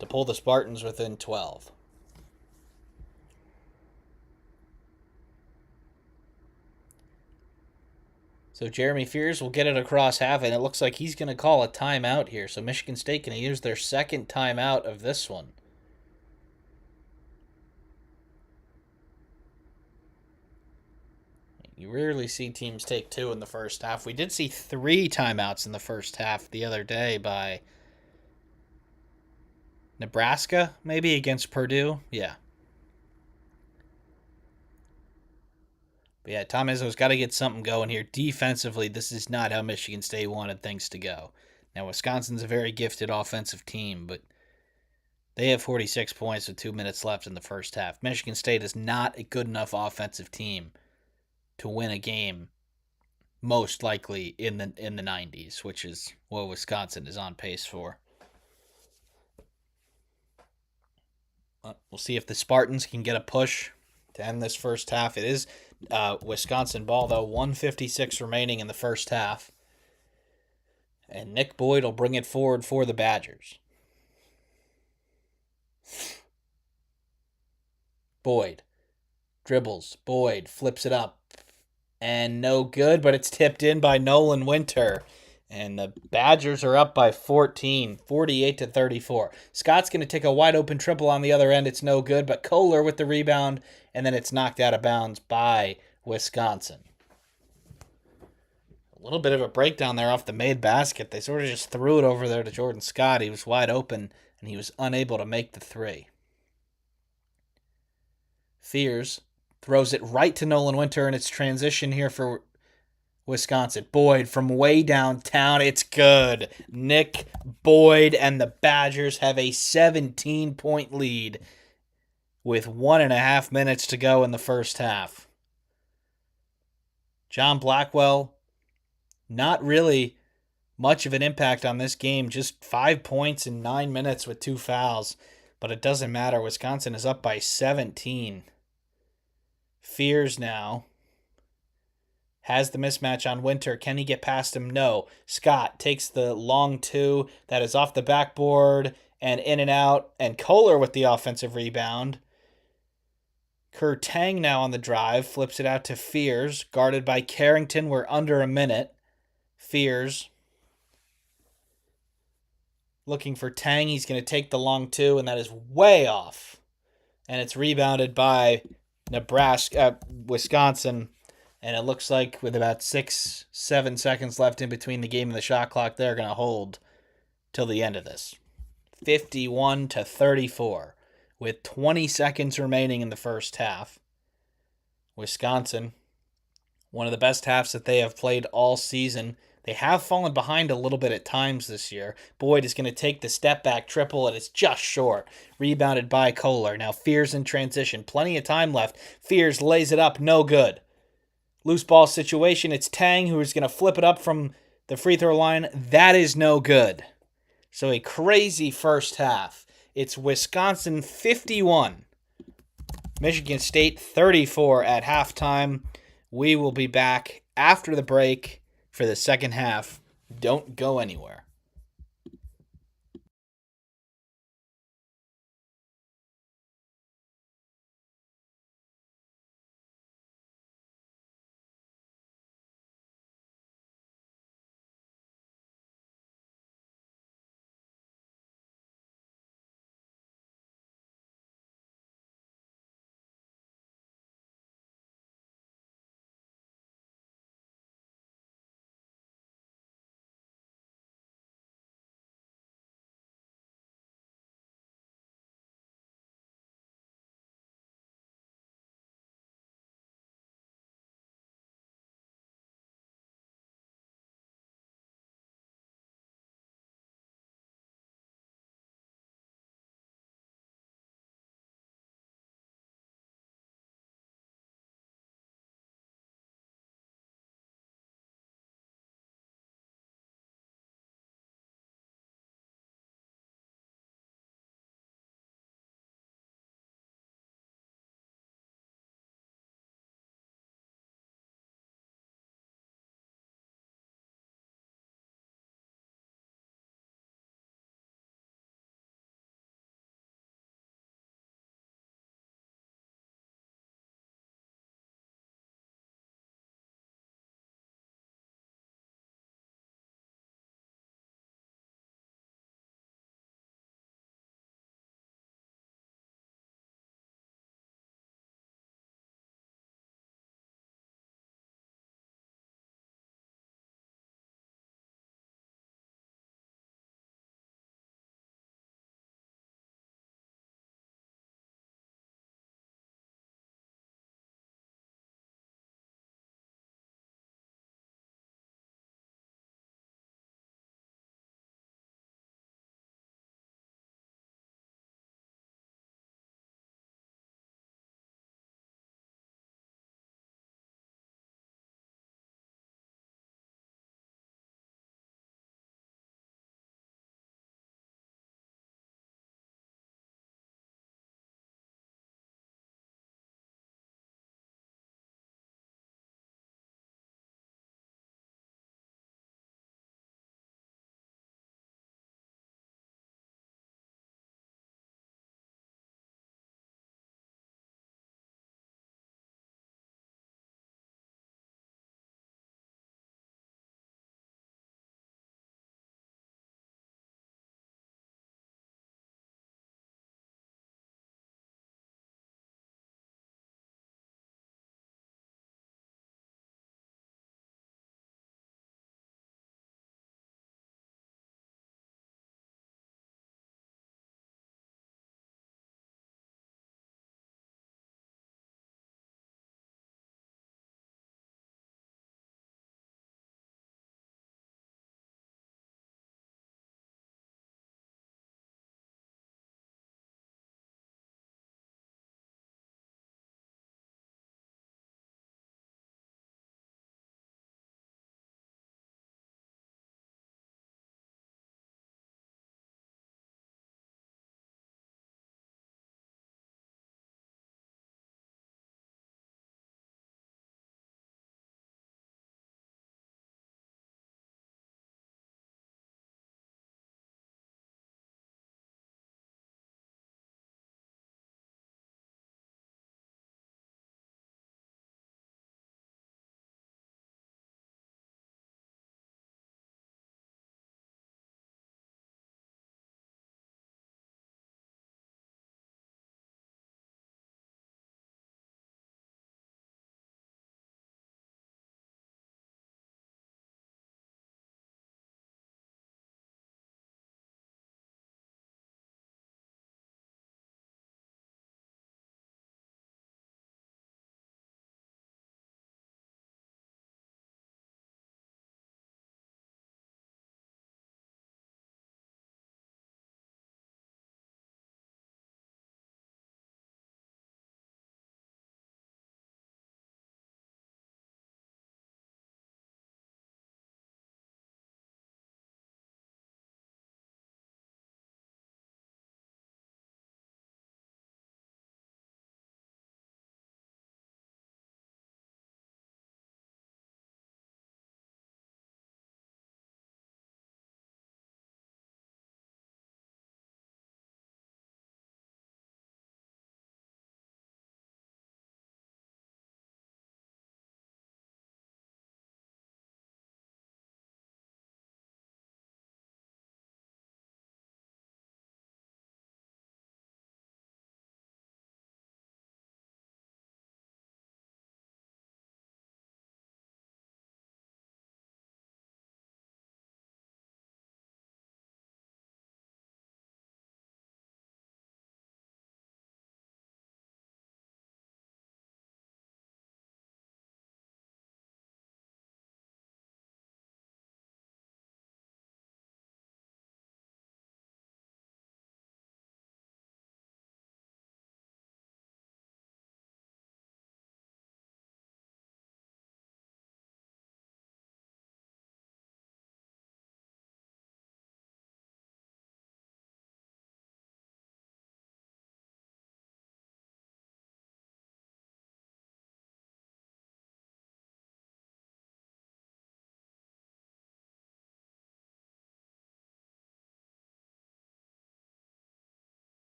Speaker 1: to pull the Spartans within 12. So Jeremy Fears will get it across half, and it looks like he's going to call a timeout here. So Michigan State going to use their second timeout of this one. You rarely see teams take 2 in the first half. We did see 3 timeouts in the first half the other day by Nebraska, maybe, against Purdue. Yeah. But yeah, Tom Izzo's got to get something going here. Defensively, this is not how Michigan State wanted things to go. Now, Wisconsin's a very gifted offensive team, but they have 46 points with 2 minutes left in the first half. Michigan State is not a good enough offensive team to win a game, most likely in the 90s, which is what Wisconsin is on pace for. We'll see if the Spartans can get a push to end this first half. It is Wisconsin ball, though. 1:56 remaining in the first half. And Nick Boyd will bring it forward for the Badgers. Boyd dribbles. Boyd flips it up. And no good, but it's tipped in by Nolan Winter. And the Badgers are up by 14, 48-34. Scott's going to take a wide open triple on the other end. It's no good, but Kohler with the rebound, and then it's knocked out of bounds by Wisconsin. A little bit of a breakdown there off the made basket. They sort of just threw it over there to Jordan Scott. He was wide open, and he was unable to make the three. Fears throws it right to Nolan Winter, and it's transition here for Wisconsin. Boyd from way downtown. It's good. Nick Boyd and the Badgers have a 17-point lead with 1.5 minutes to go in the first half. John Blackwell, not really much of an impact on this game. Just 5 points in 9 minutes with 2 fouls. But it doesn't matter. Wisconsin is up by 17. Fears now has the mismatch on Winter. Can he get past him? No. Scott takes the long 2 that is off the backboard and in and out. And Kohler with the offensive rebound. Kerr Tang now on the drive. Flips it out to Fears. Guarded by Carrington. We're under a minute. Fears looking for Tang. He's going to take the long 2, and that is way off. And it's rebounded by Wisconsin. And it looks like with about 6-7 seconds left in between the game and the shot clock, they're going to hold till the end of this. 51-34 with 20 seconds remaining in the first half. Wisconsin, one of the best halves that they have played all season. They have fallen behind a little bit at times this year. Boyd is going to take the step back triple, and it's just short. Rebounded by Kohler. Now Fears in transition. Plenty of time left. Fears lays it up. No good. Loose ball situation. It's Tang who is going to flip it up from the free throw line. That is no good. So a crazy first half. It's Wisconsin 51, Michigan State 34 at halftime. We will be back after the break for the second half. Don't go anywhere.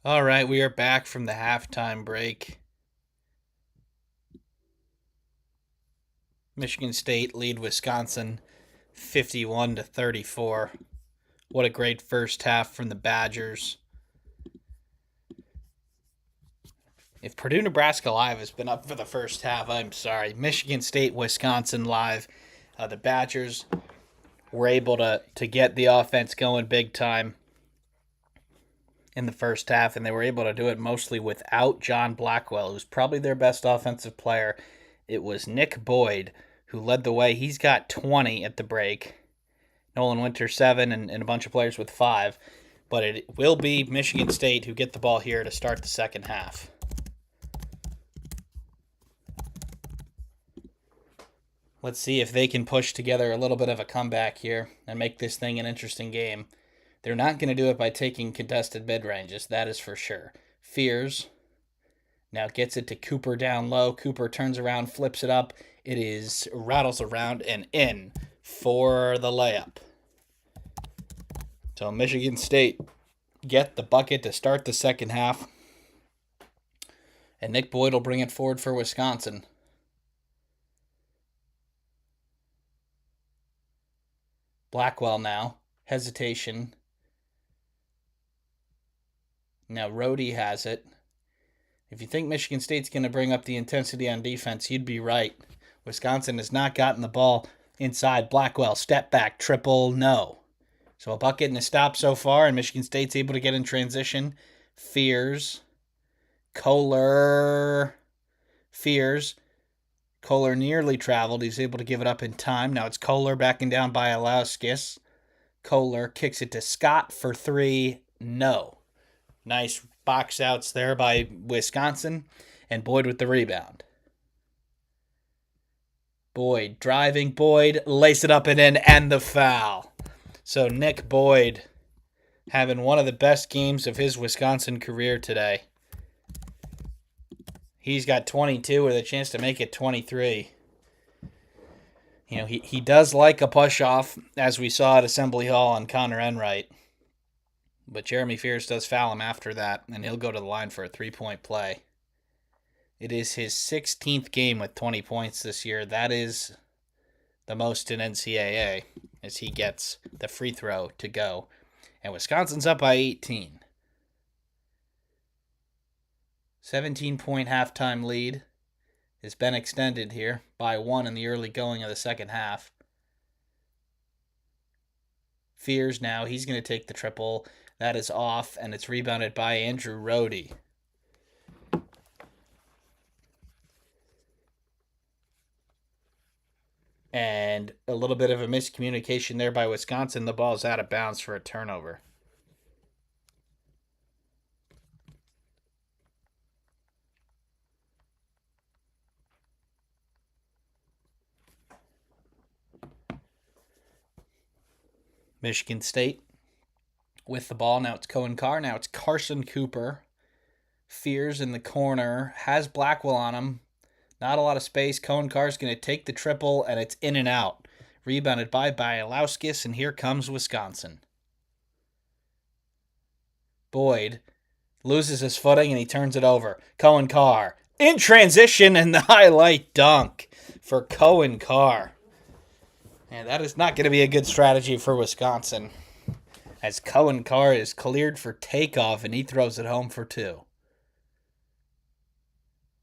Speaker 1: All right, we are back from the halftime break. Michigan State lead Wisconsin 51-34. What a great first half from the Badgers. If Purdue Nebraska Live has been up for the first half, I'm sorry. Michigan State Wisconsin Live, the Badgers were able to get the offense going big time in the first half, and they were able to do it mostly without John Blackwell, who's probably their best offensive player. It was Nick Boyd who led the way. He's got 20 at the break. Nolan Winter 7, and a bunch of players with 5. But it will be Michigan State who get the ball here to start the second half. Let's see if they can push together a little bit of a comeback here and make this thing an interesting game. They're not going to do it by taking contested mid-ranges, that is for sure. Fears now gets it to Cooper down low. Cooper turns around, flips it up. It is rattles around and in for the layup. So Michigan State get the bucket to start the second half. And Nick Boyd will bring it forward for Wisconsin. Blackwell now. Hesitation. Now Rhodey has it. If you think Michigan State's going to bring up the intensity on defense, you'd be right. Wisconsin has not gotten the ball inside. Blackwell, step back, triple, no. So a bucket and a stop so far, and Michigan State's able to get in transition. Fears. Kohler nearly traveled. He's able to give it up in time. Now it's Kohler backing down by Ilauskis. Kohler kicks it to Scott for 3. No. Nice box outs there by Wisconsin. And Boyd with the rebound. Boyd driving. Boyd lace it up and in, and the foul. So Nick Boyd having one of the best games of his Wisconsin career today. He's got 22 with a chance to make it 23. You know, he does like a push-off, as we saw at Assembly Hall on Connor Enright. But Jeremy Fears does foul him after that, and he'll go to the line for a three-point play. It is his 16th game with 20 points this year. That is the most in NCAA, as he gets the free throw to go. And Wisconsin's up by 18. 17-point halftime lead has been extended here by 1 in the early going of the second half. Fears now. He's going to take the triple. That is off, and it's rebounded by Andrew Rhodey. And a little bit of a miscommunication there by Wisconsin. The ball's out of bounds for a turnover. Michigan State with the ball. Now it's Cohen Carr. Now it's Carson Cooper. Fears in the corner. Has Blackwell on him. Not a lot of space. Cohen Carr is going to take the triple, and it's in and out. Rebounded by Ilauskis, and here comes Wisconsin. Boyd loses his footing, and he turns it over. Cohen Carr in transition, and the highlight dunk for Cohen Carr. And that is not going to be a good strategy for Wisconsin, as Cohen Carr is cleared for takeoff, and he throws it home for 2.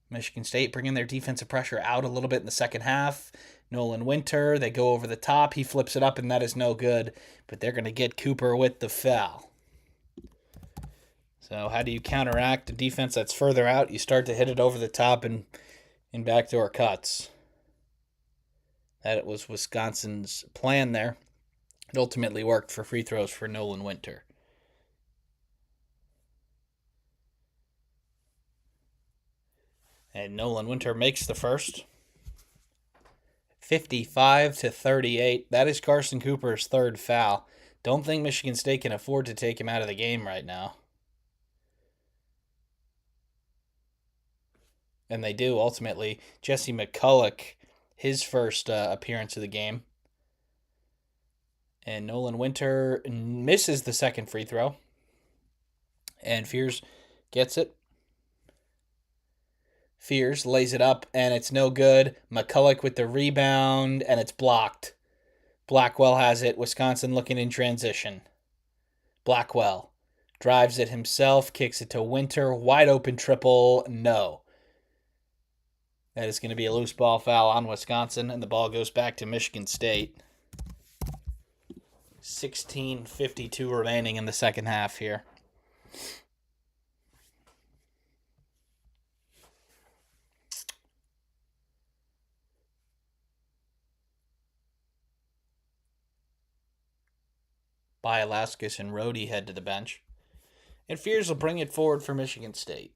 Speaker 1: Michigan State bringing their defensive pressure out a little bit in the second half. Nolan Winter, they go over the top. He flips it up, and that is no good. But they're going to get Cooper with the foul. So how do you counteract a defense that's further out? You start to hit it over the top and in backdoor cuts. That was Wisconsin's plan there. It ultimately worked for free throws for Nolan Winter. And Nolan Winter makes the first. 55-38. That is Carson Cooper's third foul. Don't think Michigan State can afford to take him out of the game right now. And they do, ultimately. Jesse McCulloch, his first appearance of the game. And Nolan Winter misses the second free throw. And Fears Gets it. Fears lays it up, and it's no good. McCulloch with the rebound, and it's blocked. Blackwell has it. Wisconsin looking in transition. Blackwell drives it himself, kicks it to Winter. Wide open triple. No. That is going to be a loose ball foul on Wisconsin, and the ball goes back to Michigan State. 16:52 remaining in the second half here. Bialaskis and Rhodey head to the bench. And Fears will bring it forward for Michigan State.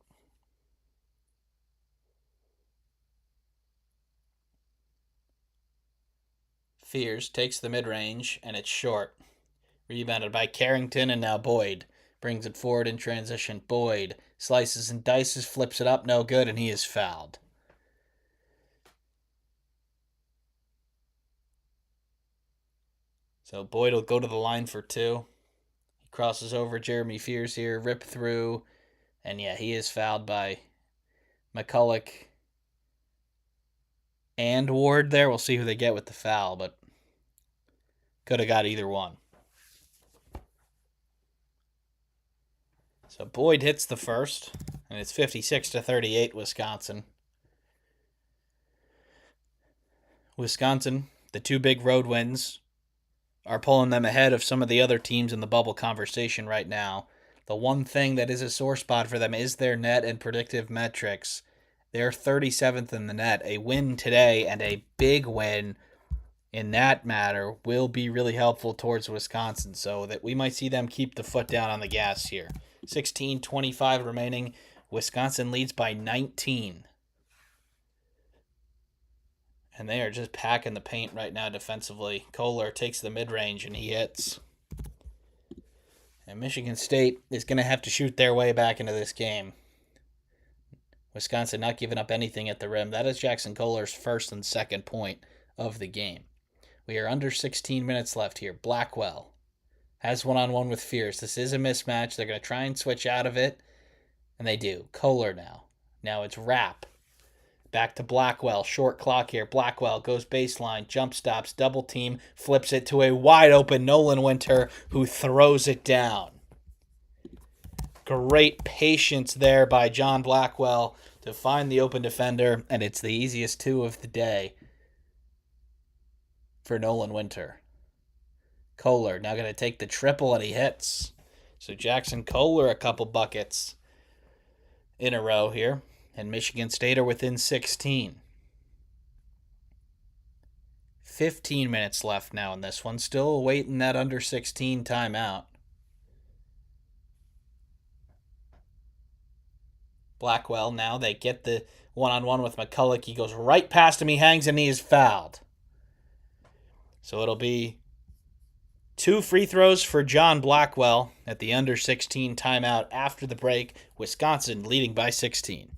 Speaker 1: Fears takes the mid-range, and it's short. Rebounded by Carrington, and now Boyd brings it forward in transition. Boyd slices and dices, flips it up, no good, and he is fouled. So Boyd will go to the line for two. He crosses over Jeremy Fears here, rip through, and yeah, he is fouled by McCulloch and Ward there. We'll see who they get with the foul, but could have got either one. So Boyd hits the first, and it's 56-38 Wisconsin. Wisconsin, the two big road wins, are pulling them ahead of some of the other teams in the bubble conversation right now. The one thing that is a sore spot for them is their net and predictive metrics. They're 37th in the net. A win today and a big win in that matter will be really helpful towards Wisconsin, so that we might see them keep the foot down on the gas here. 16:25 remaining. Wisconsin leads by 19. And they are just packing the paint right now defensively. Kohler takes the mid-range and he hits. And Michigan State is going to have to shoot their way back into this game. Wisconsin not giving up anything at the rim. That is Jackson Kohler's first and second point of the game. We are under 16 minutes left here. Blackwell has one-on-one with Fierce. This is a mismatch. They're going to try and switch out of it, and they do. Kohler now. Now it's Rapp. Back to Blackwell. Short clock here. Blackwell goes baseline, jump stops, double team, flips it to a wide open Nolan Winter, who throws it down. Great patience there by John Blackwell to find the open defender, and it's the easiest two of the day for Nolan Winter. Kohler now going to take the triple, and he hits. So Jackson Kohler a couple buckets in a row here. And Michigan State are within 16. 15 minutes left now in this one. Still awaiting that under 16 timeout. Blackwell now, they get the one-on-one with McCulloch. He goes right past him. He hangs and he is fouled. So it'll be 2 free throws for John Blackwell at the under 16 timeout after the break. Wisconsin leading by 16.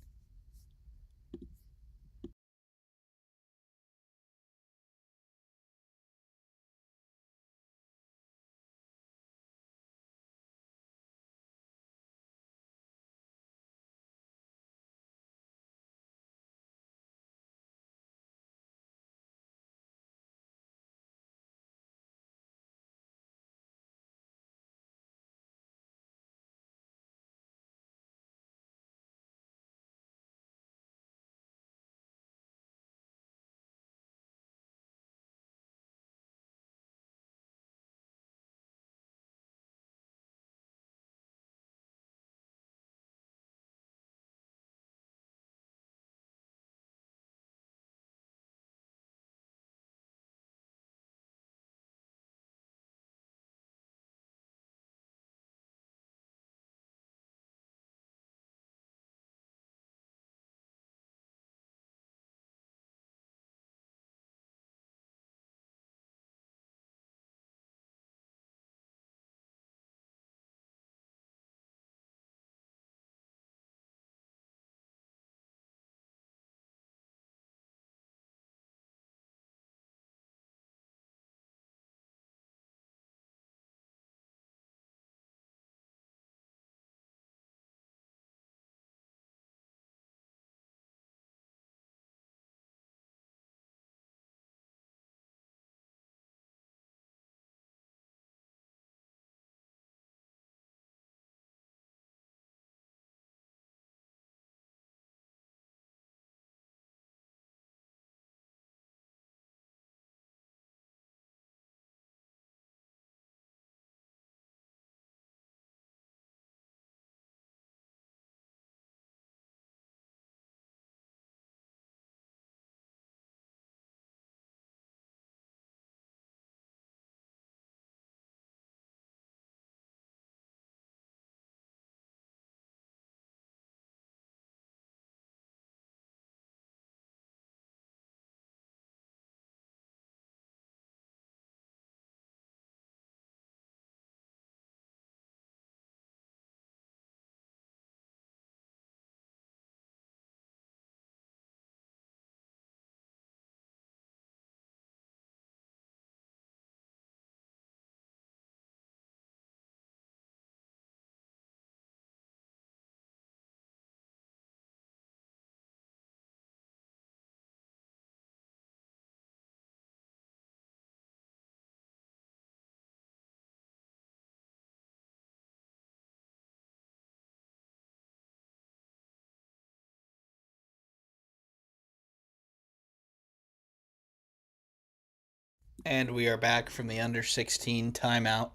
Speaker 1: And we are back from the under 16 timeout.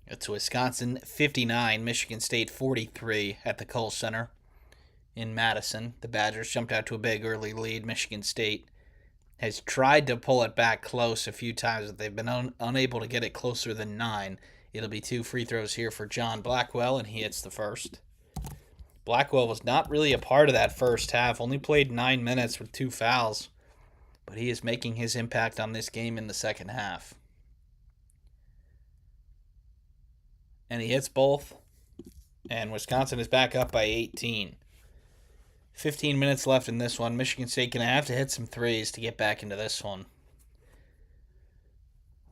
Speaker 1: It's Wisconsin 59, Michigan State 43 at the Kohl Center in Madison. The Badgers jumped out to a big early lead. Michigan State has tried to pull it back close a few times, but they've been unable to get it closer than 9. It'll be 2 free throws here for John Blackwell, and he hits the first. Blackwell was not really a part of that first half, only played 9 minutes with 2 fouls, but he is making his impact on this game in the second half. And he hits both, and Wisconsin is back up by 18. 15 minutes left in this one. Michigan State going to have to hit some threes to get back into this one.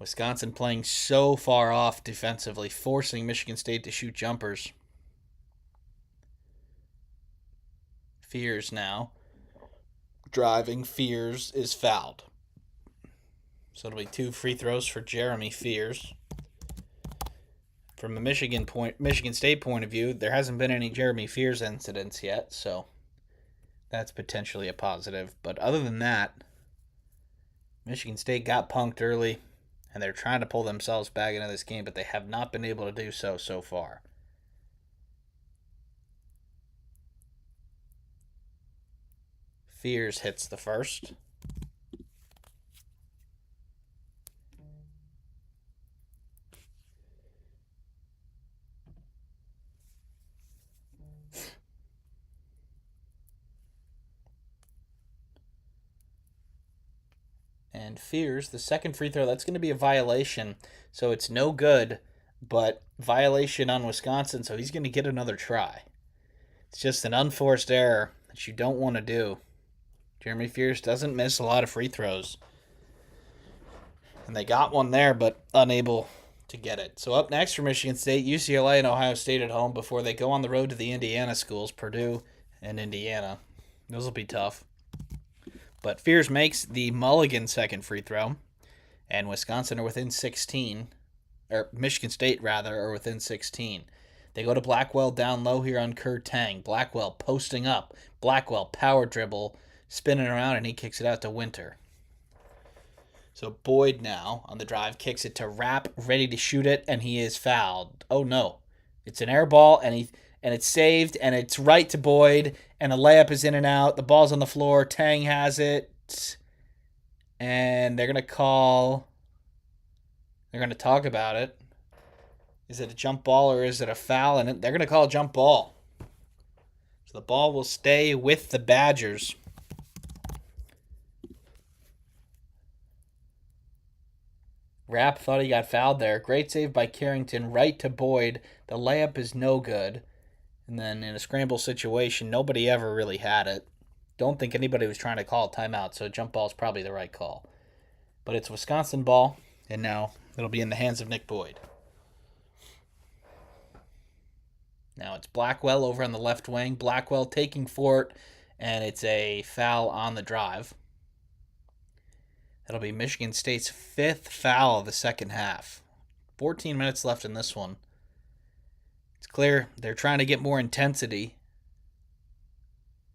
Speaker 1: Wisconsin playing so far off defensively, forcing Michigan State to shoot jumpers. Fears now. Driving. Fears is fouled. So it'll be 2 free throws for Jeremy Fears. From a Michigan State point of view, there hasn't been any Jeremy Fears incidents yet, so that's potentially a positive. But other than that, Michigan State got punked early, and they're trying to pull themselves back into this game, but they have not been able to do so far. Fears hits the first. And Fears, the second free throw, that's going to be a violation. So it's no good, but violation on Wisconsin, so he's going to get another try. It's just an unforced error that you don't want to do. Jeremy Fears doesn't miss a lot of free throws. And they got one there, but unable to get it. So up next for Michigan State, UCLA and Ohio State at home before they go on the road to the Indiana schools, Purdue and Indiana. Those will be tough. But Fears makes the mulligan second free throw, and Wisconsin are within 16, or Michigan State, rather, are within 16. They go to Blackwell down low here on Kurt Tang. Blackwell posting up. Blackwell power dribble, spinning around, and he kicks it out to Winter. So Boyd now on the drive kicks it to Rapp, ready to shoot it, and he is fouled. Oh no, it's an air ball, and it's saved, and it's right to Boyd, and a layup is in and out. The ball's on the floor. Tang has it, and they're going to talk about it. Is it a jump ball or is it a foul? And they're going to call a jump ball. So the ball will stay with the Badgers. Rapp thought he got fouled there. Great save by Carrington, right to Boyd. The layup is no good. And then in a scramble situation, nobody ever really had it. Don't think anybody was trying to call a timeout, so a jump ball is probably the right call. But it's Wisconsin ball, and now it'll be in the hands of Nick Boyd. Now it's Blackwell over on the left wing. Blackwell taking for it, and it's a foul on the drive. That'll be Michigan State's 5th foul of the second half. 14 minutes left in this one. It's clear they're trying to get more intensity.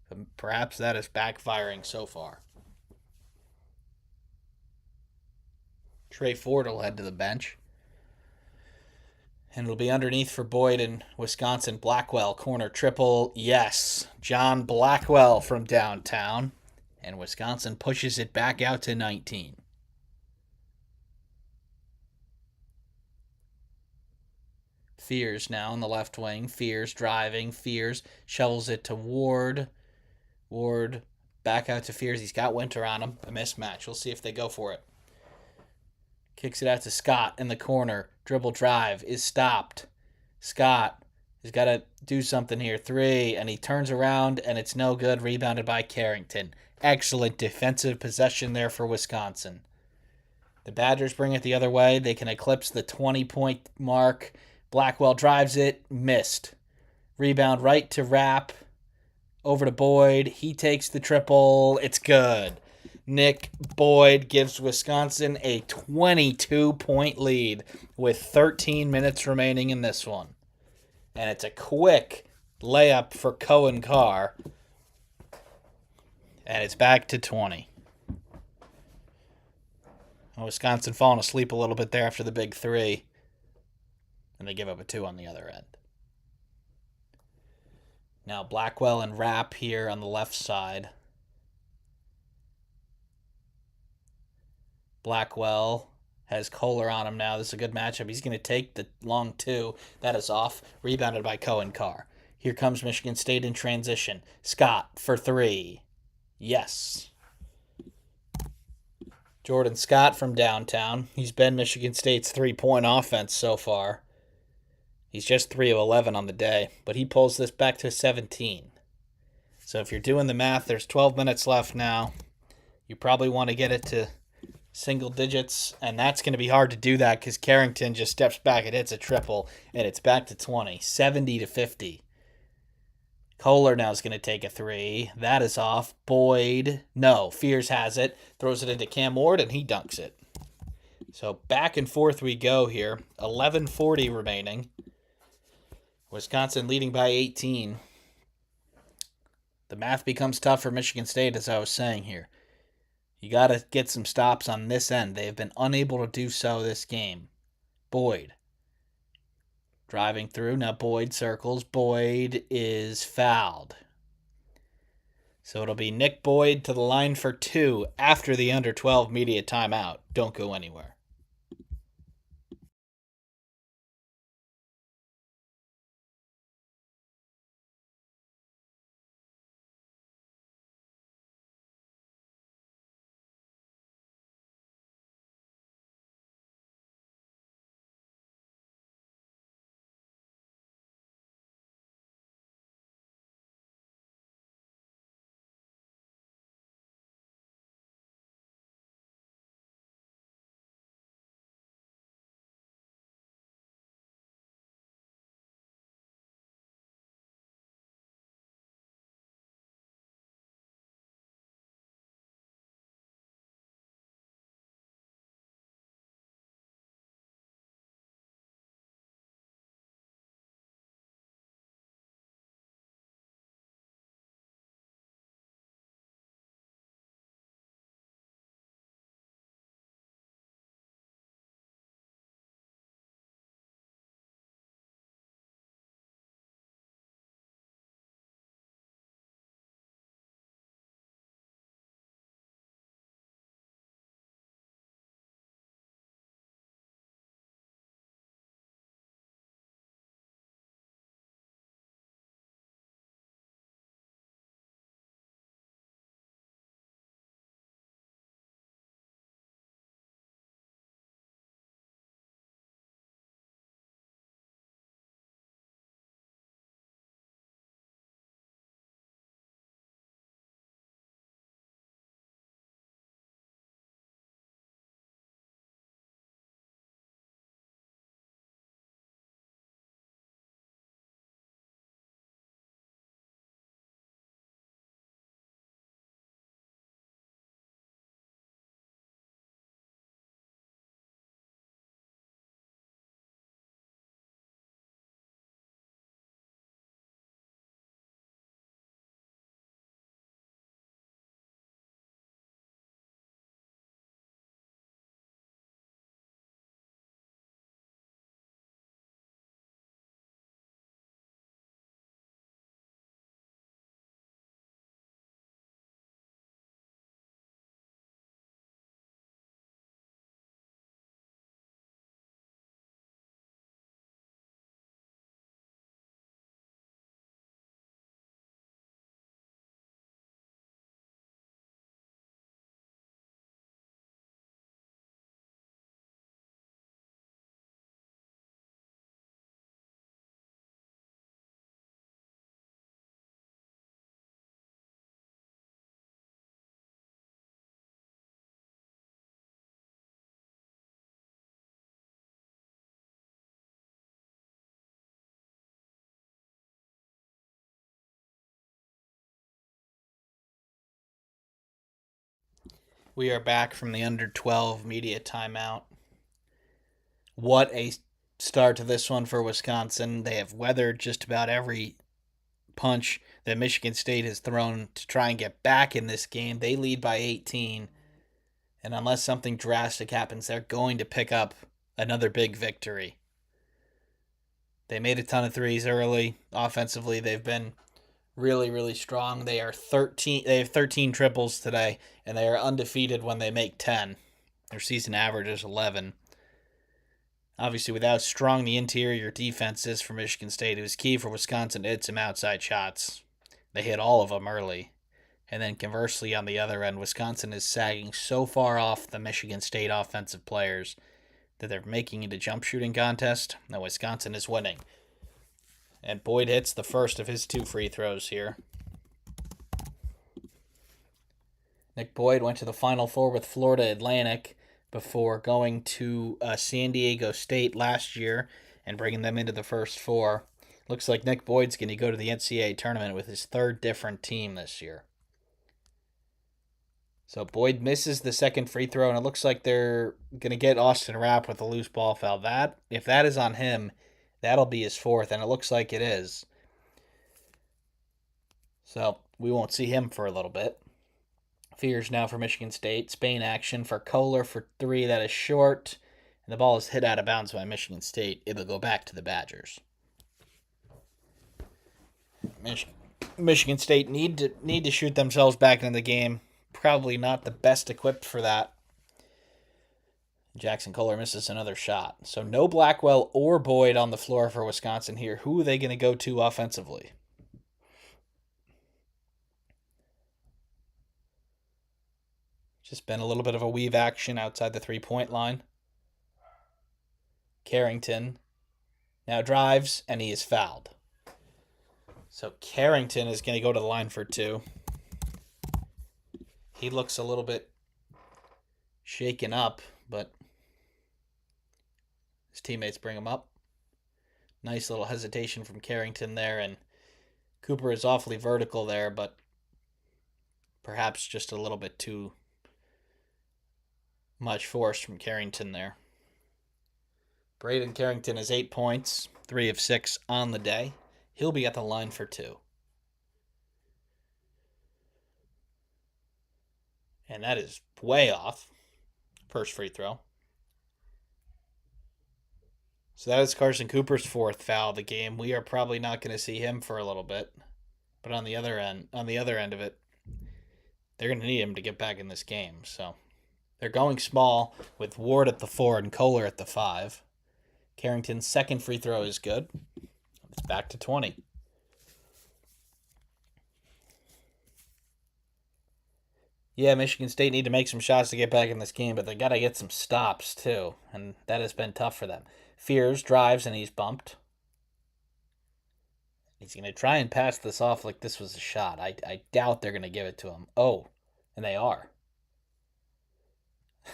Speaker 1: But perhaps that is backfiring so far. Trey Ford will head to the bench. And it'll be underneath for Boyd and Wisconsin. Blackwell, corner triple. Yes. John Blackwell from downtown. And Wisconsin pushes it back out to 19. Fears now on the left wing. Fears driving. Fears shovels it to Ward. Ward back out to Fears. He's got Winter on him. A mismatch. We'll see if they go for it. Kicks it out to Scott in the corner. Dribble drive is stopped. Scott has got to do something here. 3, and he turns around, and it's no good. Rebounded by Carrington. Excellent defensive possession there for Wisconsin. The Badgers bring it the other way. They can eclipse the 20-point mark. Blackwell drives it. Missed. Rebound right to Rapp. Over to Boyd. He takes the triple. It's good. Nick Boyd gives Wisconsin a 22-point lead with 13 minutes remaining in this one. And it's a quick layup for Cohen Carr. And it's back to 20. Wisconsin falling asleep a little bit there after the big three, and they give up a two on the other end. Now Blackwell and Rapp here on the left side. Blackwell has Kohler on him now. This is a good matchup. He's going to take the long two. That is off. Rebounded by Cohen Carr. Here comes Michigan State in transition. Scott for three. Yes. Jordan Scott from downtown. He's been Michigan State's three-point offense so far. He's just 3 of 11 on the day, but he pulls this back to 17. So if you're doing the math, there's 12 minutes left now. You probably want to get it to single digits, and that's going to be hard to do that because Carrington just steps back and hits a triple, and it's back to 20, 70-50. Kohler now is going to take a three. That is off. Boyd, no. Fears has it. Throws it into Cam Ward, and he dunks it. So back and forth we go here. 11:40 remaining. Wisconsin leading by 18. The math becomes tough for Michigan State, as I was saying here. You got to get some stops on this end. They have been unable to do so this game. Boyd. Driving through. Now Boyd circles. Boyd is fouled. So it'll be Nick Boyd to the line for two after the under 12 media timeout. Don't go anywhere. We are back from the under 12 media timeout. What a start to this one for Wisconsin. They have weathered just about every punch that Michigan State has thrown to try and get back in this game. They lead by 18. And unless something drastic happens, they're going to pick up another big victory. They made a ton of threes early. Offensively, they've been really, really strong. They have 13 triples today, and they are undefeated when they make 10. Their season average is 11. Obviously, with how strong the interior defense is for Michigan State, it was key for Wisconsin to hit some outside shots. They hit all of them early. And then conversely, on the other end, Wisconsin is sagging so far off the Michigan State offensive players that they're making it a jump shooting contest. Now Wisconsin is winning. And Boyd hits the first of his 2 free throws here. Nick Boyd went to the Final Four with Florida Atlantic before going to San Diego State last year and bringing them into the first 4. Looks like Nick Boyd's going to go to the NCAA tournament with his 3rd different team this year. So Boyd misses the second free throw, and it looks like they're going to get Austin Rapp with a loose ball foul. If that is on him, that'll be his 4th, and it looks like it is. So we won't see him for a little bit. Fears now for Michigan State. Spain action for Kohler for 3. That is short. And the ball is hit out of bounds by Michigan State. It'll go back to the Badgers. Michigan State need to shoot themselves back into the game. Probably not the best equipped for that. Jackson Kohler misses another shot. So no Blackwell or Boyd on the floor for Wisconsin here. Who are they going to go to offensively? Just been a little bit of a weave action outside the 3-point line. Carrington now drives, and he is fouled. So Carrington is going to go to the line for 2. He looks a little bit shaken up, but his teammates bring him up. Nice little hesitation from Carrington there, and Cooper is awfully vertical there, but perhaps just a little bit too much force from Carrington there. Braden Carrington has 8 points, 3 of 6 on the day. He'll be at the line for 2. And that is way off. First free throw. So that is Carson Cooper's 4th foul of the game. We are probably not going to see him for a little bit. But on the other end of it, they're going to need him to get back in this game. So they're going small with Ward at the 4 and Kohler at the 5. Carrington's second free throw is good. It's back to 20. Yeah, Michigan State need to make some shots to get back in this game, but they got to get some stops too, and that has been tough for them. Fears drives, and he's bumped. He's going to try and pass this off like this was a shot. I doubt they're going to give it to him. Oh, and they are.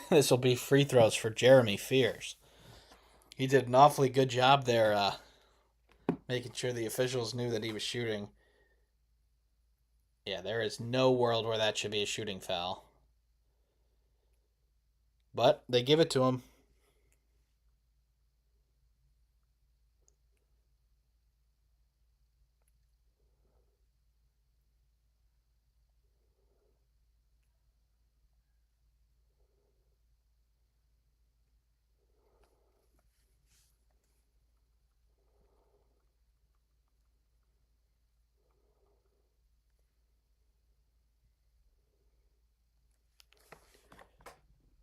Speaker 1: This will be free throws for Jeremy Fears. He did an awfully good job there making sure the officials knew that he was shooting. Yeah, there is no world where that should be a shooting foul. But they give it to him.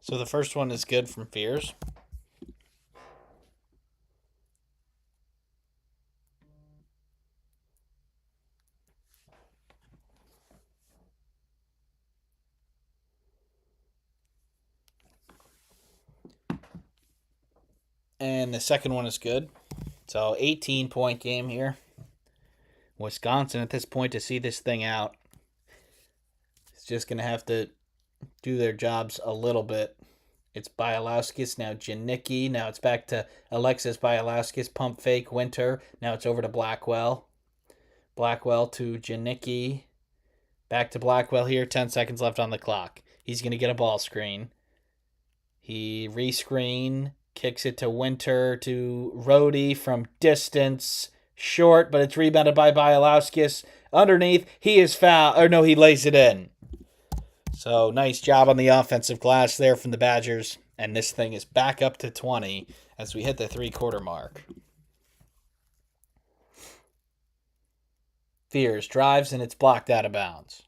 Speaker 1: So the first one is good from Fears. And the second one is good. So 18-point game here. Wisconsin at this point to see this thing out is just going to have to do their jobs a little bit. It's Bialauskis, now Janicki. Now it's back to Alexis Bialauskis, pump fake, Winter. Now it's over to Blackwell. Blackwell to Janicki. Back to Blackwell here, 10 seconds left on the clock. He's going to get a ball screen. He rescreen, kicks it to Winter, to Rhodey from distance. Short, but it's rebounded by Bialauskis. Underneath, he is fouled. Or no, he lays it in. So nice job on the offensive glass there from the Badgers. And this thing is back up to 20 as we hit the three-quarter mark. Fears drives, and it's blocked out of bounds.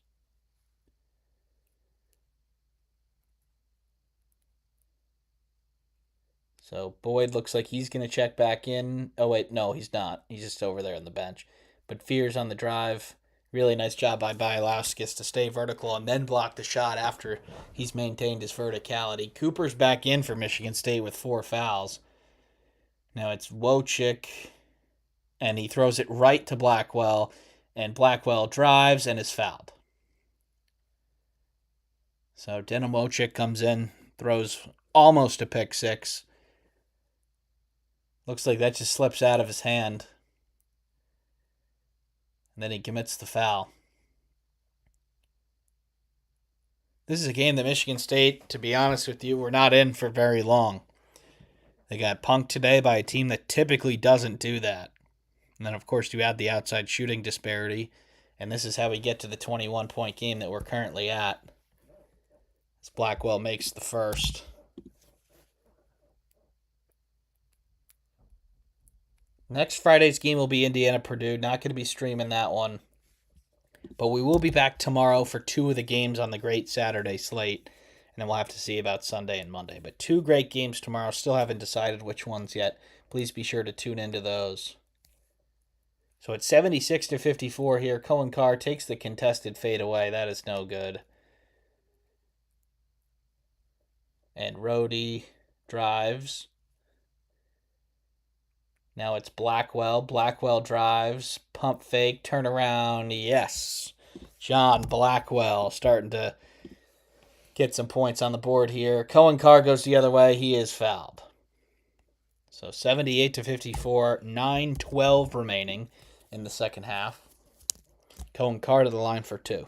Speaker 1: So Boyd looks like he's going to check back in. Oh, wait, no, he's not. He's just over there on the bench. But Fears on the drive. Really nice job by Bialowskis to stay vertical and then block the shot after he's maintained his verticality. Cooper's back in for Michigan State with 4 fouls. Now it's Wojcik, and he throws it right to Blackwell, and Blackwell drives and is fouled. So Denim Wojcik comes in, throws almost a pick six. Looks like that just slips out of his hand. And then he commits the foul. This is a game that Michigan State, to be honest with you, were not in for very long. They got punked today by a team that typically doesn't do that. And then, of course, you add the outside shooting disparity. And this is how we get to the 21-point game that we're currently at. As Blackwell makes the first. Next Friday's game will be Indiana-Purdue. Not going to be streaming that one. But we will be back tomorrow for 2 of the games on the great Saturday slate. And then we'll have to see about Sunday and Monday. But 2 great games tomorrow. Still haven't decided which ones yet. Please be sure to tune into those. So it's 76-54 here. Cohen Carr takes the contested fadeaway. That is no good. And Rhodey drives. Now it's Blackwell. Blackwell drives. Pump fake. Turn around. Yes. John Blackwell starting to get some points on the board here. Cohen Carr goes the other way. He is fouled. So 78-54. 9:12 remaining in the second half. Cohen Carr to the line for 2.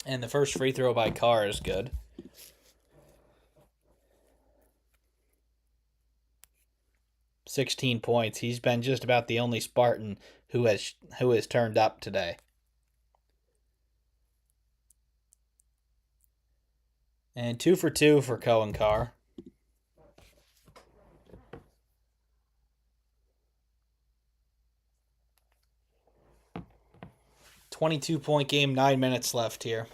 Speaker 1: And the first free throw by Carr is good. "16 points. He's been just about the only Spartan who has turned up today. And 2 for 2 for Cohen Carr. "22-point game, 9 minutes left here.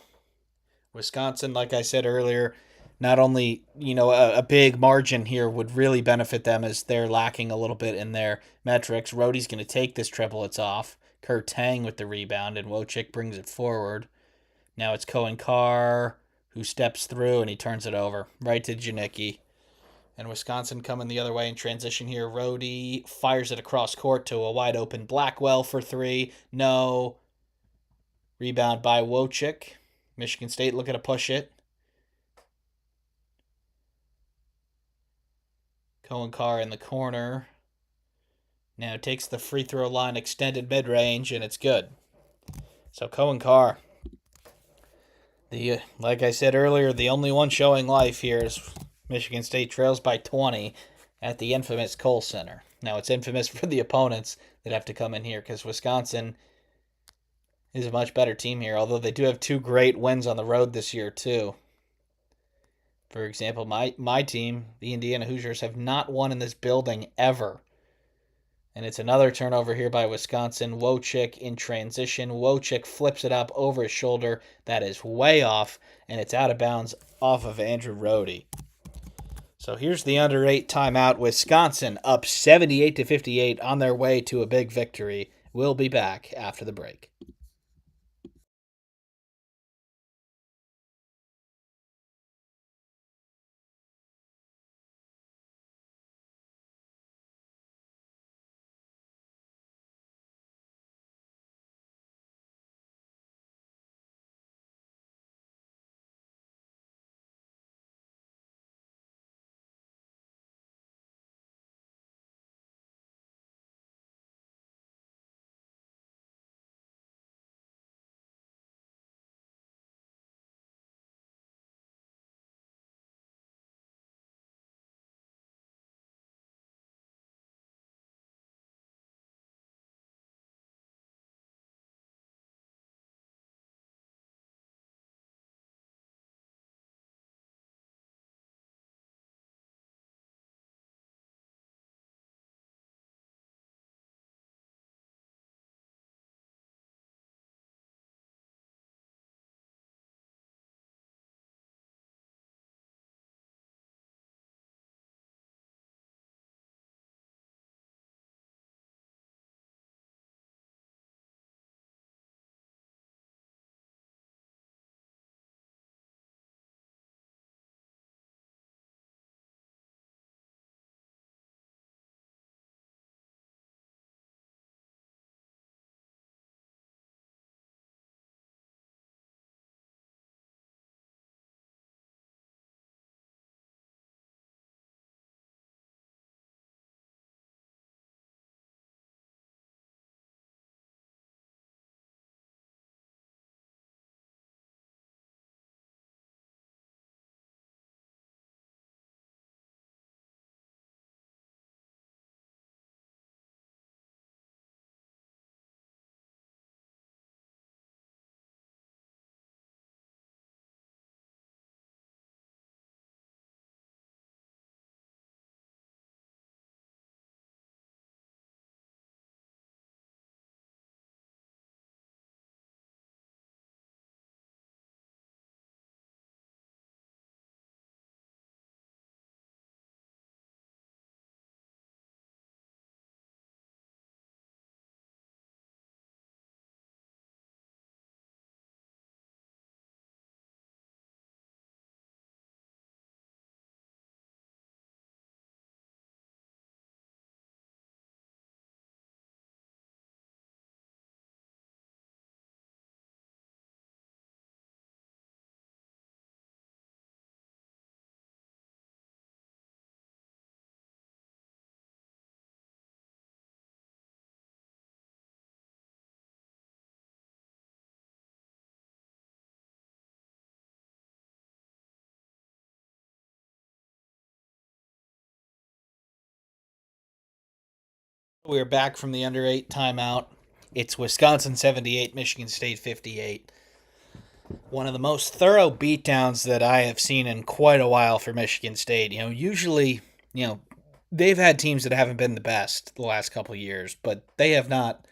Speaker 1: Wisconsin, like I said earlier, not only, a big margin here would really benefit them as they're lacking a little bit in their metrics. Rhodey's going to take this triple. It's off. Kurt Tang with the rebound, and Wojcik brings it forward. Now it's Cohen Carr who steps through, and he turns it over right to Janicki. And Wisconsin coming the other way in transition here. Rhodey fires it across court to a wide-open Blackwell for 3. No. Rebound by Wojcik. Michigan State looking to push it. Cohen Carr in the corner. Now takes the free throw line extended mid-range, and it's good. So Cohen Carr, like I said earlier, the only one showing life here is Michigan State trails by 20 at the infamous Kohl Center. Now it's infamous for the opponents that have to come in here because Wisconsin is a much better team here, although they do have 2 great wins on the road this year too. For example, my team, the Indiana Hoosiers, have not won in this building ever. And it's another turnover here by Wisconsin. Wojcik in transition. Wojcik flips it up over his shoulder. That is way off, and it's out of bounds off of Andrew Rhodey. So here's the under 8 timeout. Wisconsin up 78-58 on their way to a big victory. We'll be back after the break. We're back from the under 8 timeout. It's Wisconsin 78, Michigan State 58. One of the most thorough beatdowns that I have seen in quite a while for Michigan State. Usually, you know, they've had teams that haven't been the best the last couple of years, but they have not.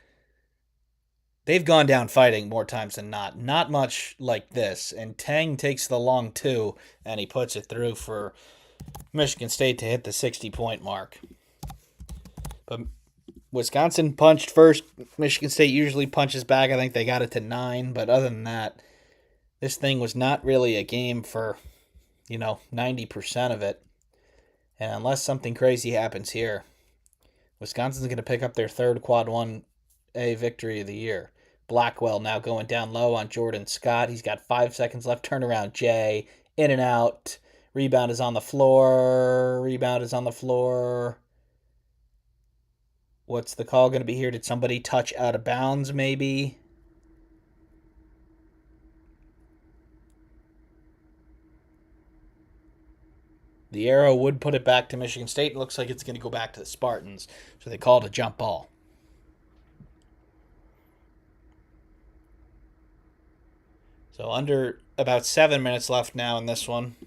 Speaker 1: They've gone down fighting more times than not. Not much like this. And Tang takes the long two, and he puts it through for Michigan State to hit the 60-point mark. But Wisconsin punched first. Michigan State usually punches back. I think they got it to 9. But other than that, this thing was not really a game for, 90% of it. And unless something crazy happens here, Wisconsin's going to pick up their third Quad 1A victory of the year. Blackwell now going down low on Jordan Scott. He's got 5 seconds left. Turnaround Jay. In and out. Rebound is on the floor. What's the call going to be here? Did somebody touch out of bounds maybe? The arrow would put it back to Michigan State. It looks like it's going to go back to the Spartans. So they call it a jump ball. So under about 7 minutes left now in this one.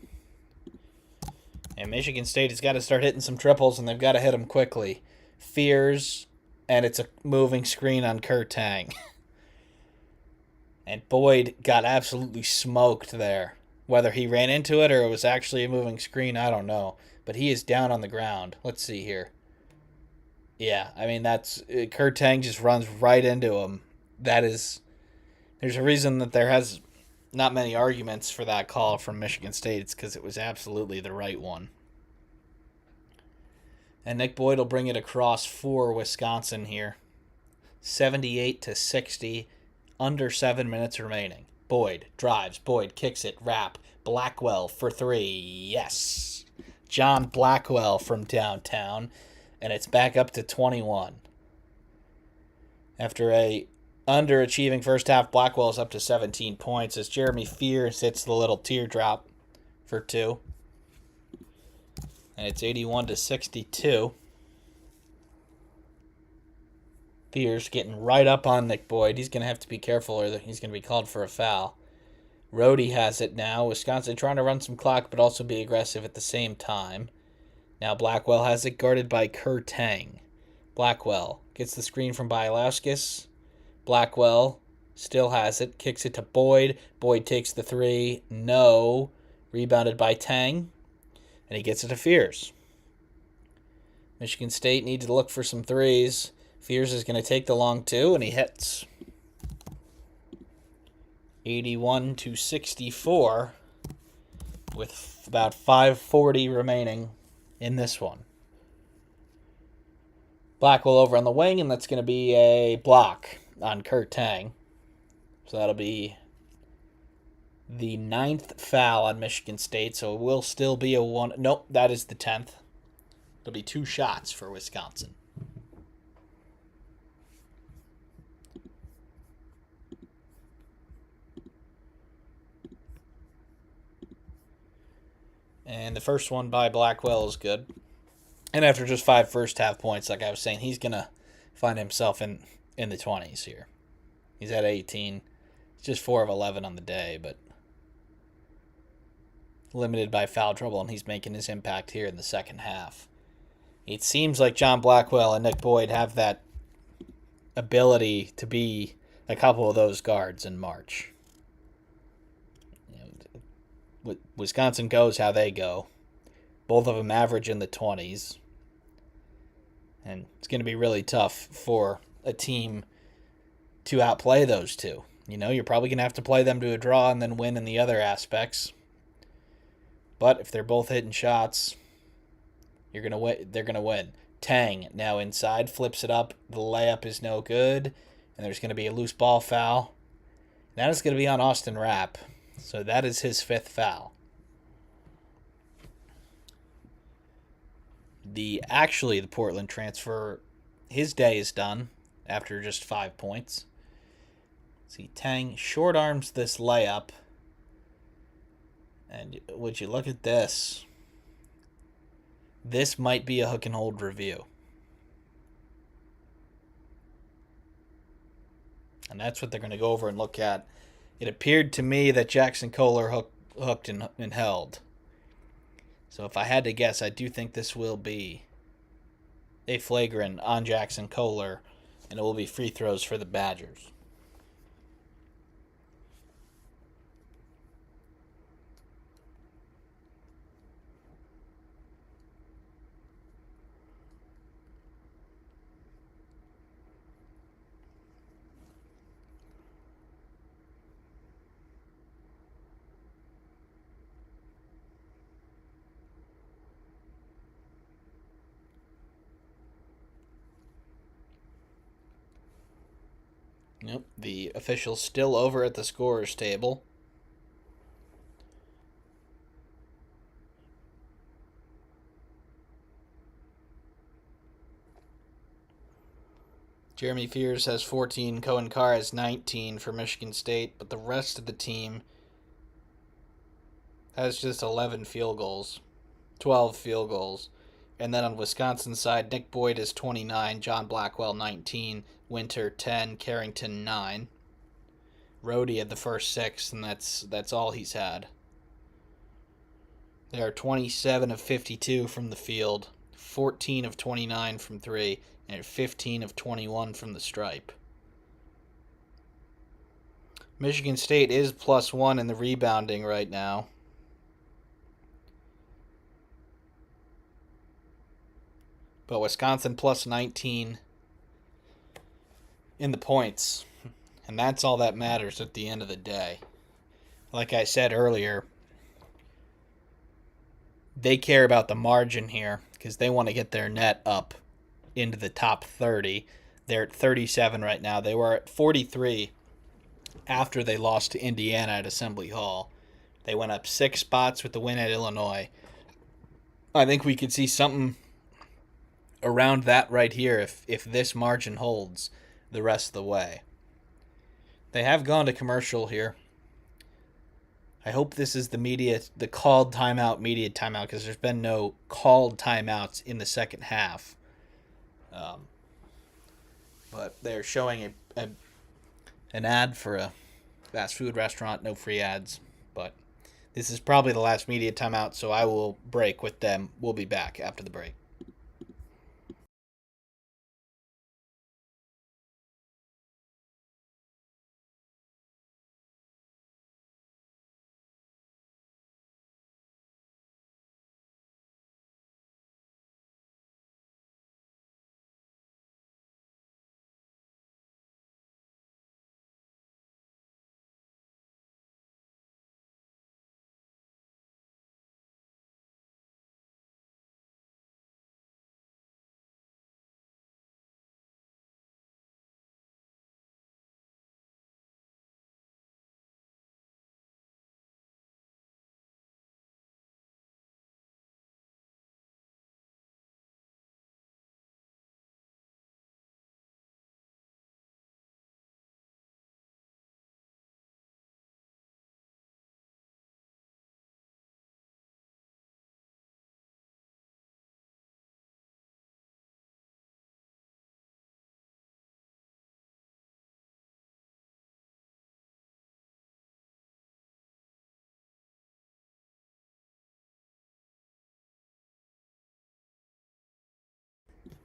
Speaker 1: And Michigan State has got to start hitting some triples, and they've got to hit them quickly. Fears, and it's a moving screen on Kurt Tang. And Boyd got absolutely smoked there. Whether he ran into it or it was actually a moving screen, I don't know. But he is down on the ground. Let's see here. Yeah, I mean, Kurt Tang just runs right into him. There's a reason that there has not many arguments for that call from Michigan State. It's because it was absolutely the right one. And Nick Boyd will bring it across for Wisconsin here. 78-60, under 7 minutes remaining. Boyd drives. Boyd kicks it. Wrap. Blackwell for 3. Yes. John Blackwell from downtown. And it's back up to 21. After a underachieving first half, Blackwell's up to 17 points as Jeremy Fears hits the little teardrop for 2. And it's 81-62. Fears getting right up on Nick Boyd. He's going to have to be careful or he's going to be called for a foul. Rhodey has it now. Wisconsin trying to run some clock but also be aggressive at the same time. Now Blackwell has it guarded by Kurt Tang. Blackwell gets the screen from Bialowskis. Blackwell still has it. Kicks it to Boyd. Boyd takes the 3. No. Rebounded by Tang. And he gets it to Fears. Michigan State needs to look for some threes. Fears is going to take the long 2, and he hits. 81-64 with about 5:40 remaining in this one. Blackwell over on the wing, and that's going to be a block on Kurt Tang. So that'll be the 9th foul on Michigan State, so it will still be a 1. Nope, that is the 10th. It'll be 2 shots for Wisconsin. And the first one by Blackwell is good. And after just 5 first half points, like I was saying, he's going to find himself in the 20s here. He's at 18. It's just 4 of 11 on the day, but limited by foul trouble, and he's making his impact here in the second half. It seems like John Blackwell and Nick Boyd have that ability to be a couple of those guards in March. Wisconsin goes how they go. Both of them average in the 20s. And it's going to be really tough for a team to outplay those two. You're probably going to have to play them to a draw and then win in the other aspects. But if they're both hitting shots, they're going to win. Tang now inside, flips it up. The layup is no good. And there's going to be a loose ball foul. That is going to be on Austin Rapp. So that is his 5th foul. The Portland transfer, his day is done after just 5 points. See, Tang short arms this layup. And would you look at this? This might be a hook and hold review. And that's what they're going to go over and look at. It appeared to me that Jackson Kohler hooked and held. So if I had to guess, I do think this will be a flagrant on Jackson Kohler, and it will be free throws for the Badgers. Yep, the official's still over at the scorer's table. Jeremy Fears has 14, Cohen Carr has 19 for Michigan State, but the rest of the team has just 11 field goals, 12 field goals. And then on Wisconsin's side, Nick Boyd is 29, John Blackwell 19, Winter 10, Carrington 9. Rhodey had the first 6, and that's all he's had. They are 27 of 52 from the field, 14 of 29 from 3, and 15 of 21 from the stripe. Michigan State is +1 in the rebounding right now. But Wisconsin +19 in the points. And that's all that matters at the end of the day. Like I said earlier, they care about the margin here because they want to get their net up into the top 30. They're at 37 right now. They were at 43 after they lost to Indiana at Assembly Hall. They went up 6 spots with the win at Illinois. I think we could see something around that right here if this margin holds the rest of the way. They have gone to commercial here. I hope this is the called timeout, media timeout, because there's been no called timeouts in the second half. But they're showing an ad for a fast food restaurant, no free ads. But this is probably the last media timeout, so I will break with them. We'll be back after the break.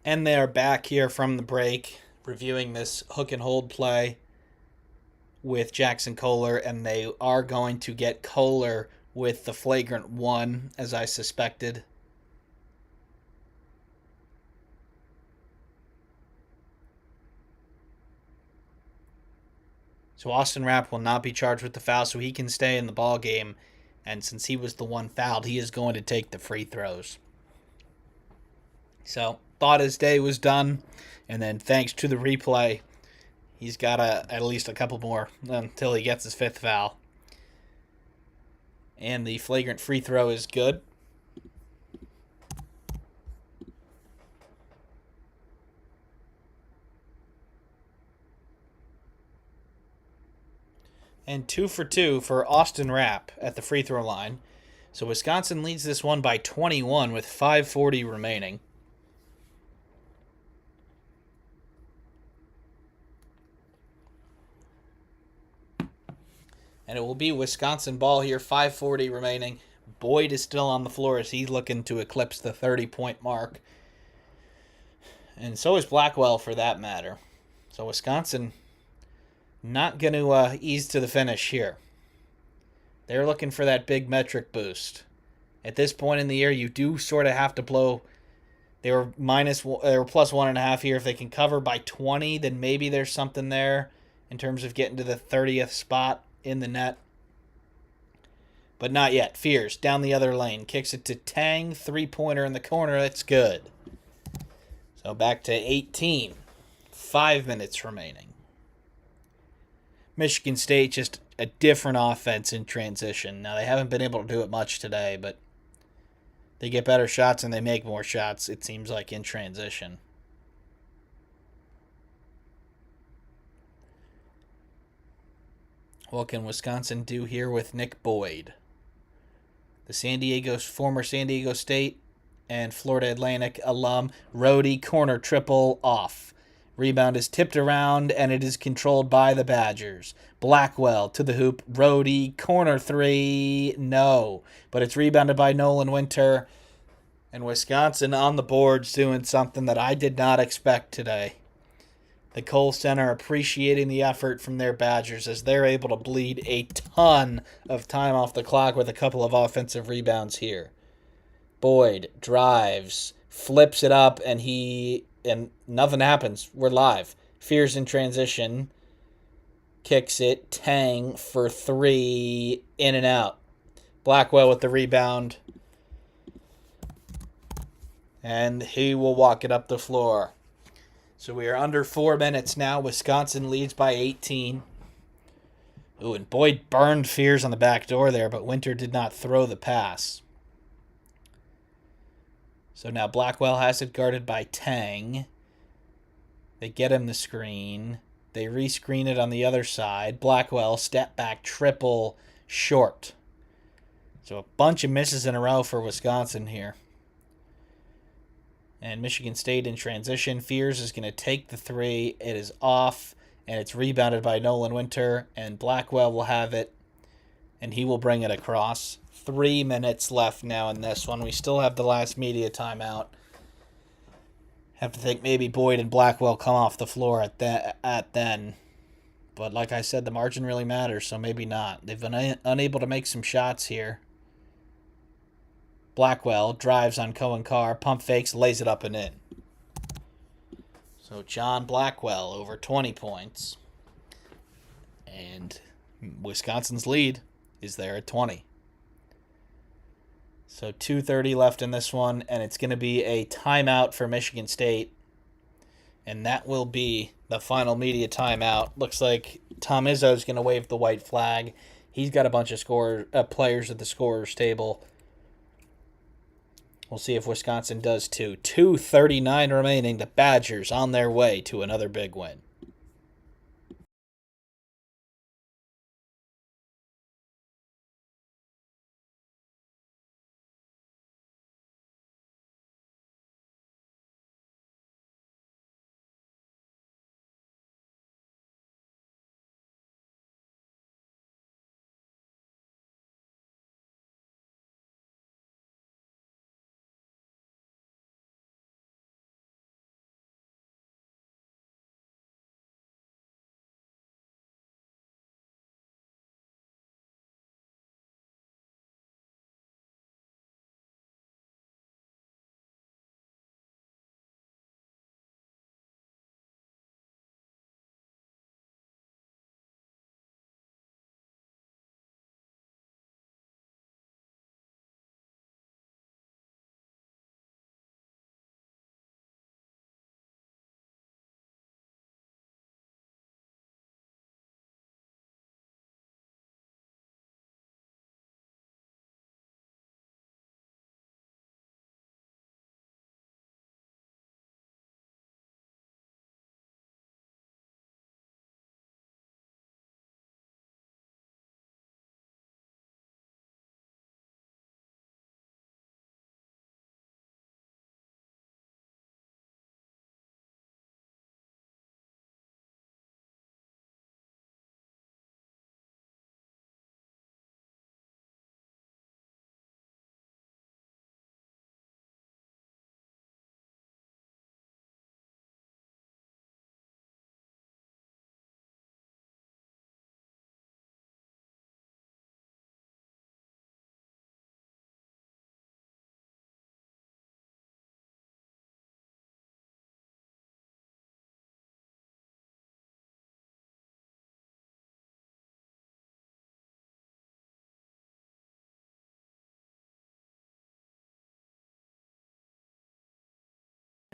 Speaker 1: And they are back here from the break, reviewing this hook and hold play with Jackson Kohler, and they are going to get Kohler with the flagrant 1, as I suspected. So Austin Rapp will not be charged with the foul, so he can stay in the ball game. And since he was the one fouled, he is going to take the free throws. So thought his day was done, and then thanks to the replay, he's got at least a couple more until he gets his 5th foul. And the flagrant free throw is good. And 2 for 2 for Austin Rapp at the free throw line. So Wisconsin leads this one by 21 with 5:40 remaining. and it will be Wisconsin ball here. 5:40 remaining. Boyd is still on the floor as he's looking to eclipse the 30-point mark. And so is Blackwell for that matter. So Wisconsin not going to ease to the finish here. They're looking for that big metric boost. At this point in the year, you do sort of have to blow. They were plus 1.5 here. If they can cover by 20, then maybe there's something there in terms of getting to the 30th spot in the net. But not yet. Fears down the other lane. Kicks it to Tang. 3-pointer in the corner. That's good. So back to 18. 5 minutes remaining. Michigan State, just a different offense in transition. Now, they haven't been able to do it much today, but they get better shots and they make more shots, it seems like, in transition. What can Wisconsin do here with Nick Boyd? The former San Diego State and Florida Atlantic alum, Rhodey, corner triple off. Rebound is tipped around, and it is controlled by the Badgers. Blackwell to the hoop. Rhodey, corner three. No. But it's rebounded by Nolan Winter. And Wisconsin on the boards doing something that I did not expect today. The Kohl Center appreciating the effort from their Badgers as they're able to bleed a ton of time off the clock with a couple of offensive rebounds here. Boyd drives, flips it up, and nothing happens. We're live. Fears in transition. Kicks it. Tang for three. In and out. Blackwell with the rebound. And he will walk it up the floor. So we are under 4 minutes now. Wisconsin leads by 18. Ooh, and Boyd burned Fears on the back door there, but Winter did not throw the pass. So now Blackwell has it guarded by Tang. They get him the screen. They rescreen it on the other side. Blackwell, step back, triple, short. So a bunch of misses in a row for Wisconsin here. And Michigan State in transition. Fears is going to take the three. It is off, and it's rebounded by Nolan Winter, and Blackwell will have it, and he will bring it across. 3 minutes left now in this one. We still have the last media timeout. Have to think maybe Boyd and Blackwell come off the floor at then. But like I said, the margin really matters, so maybe not. They've been unable to make some shots here. Blackwell drives on Cohen Carr, pump fakes, lays it up and in. So John Blackwell over 20 points. And Wisconsin's lead is there at 20. So 2:30 left in this one, and it's going to be a timeout for Michigan State. And that will be the final media timeout. Looks like Tom Izzo is going to wave the white flag. He's got a bunch of players at the scorer's table. We'll see if Wisconsin does too. 2:39 remaining. The Badgers on their way to another big win.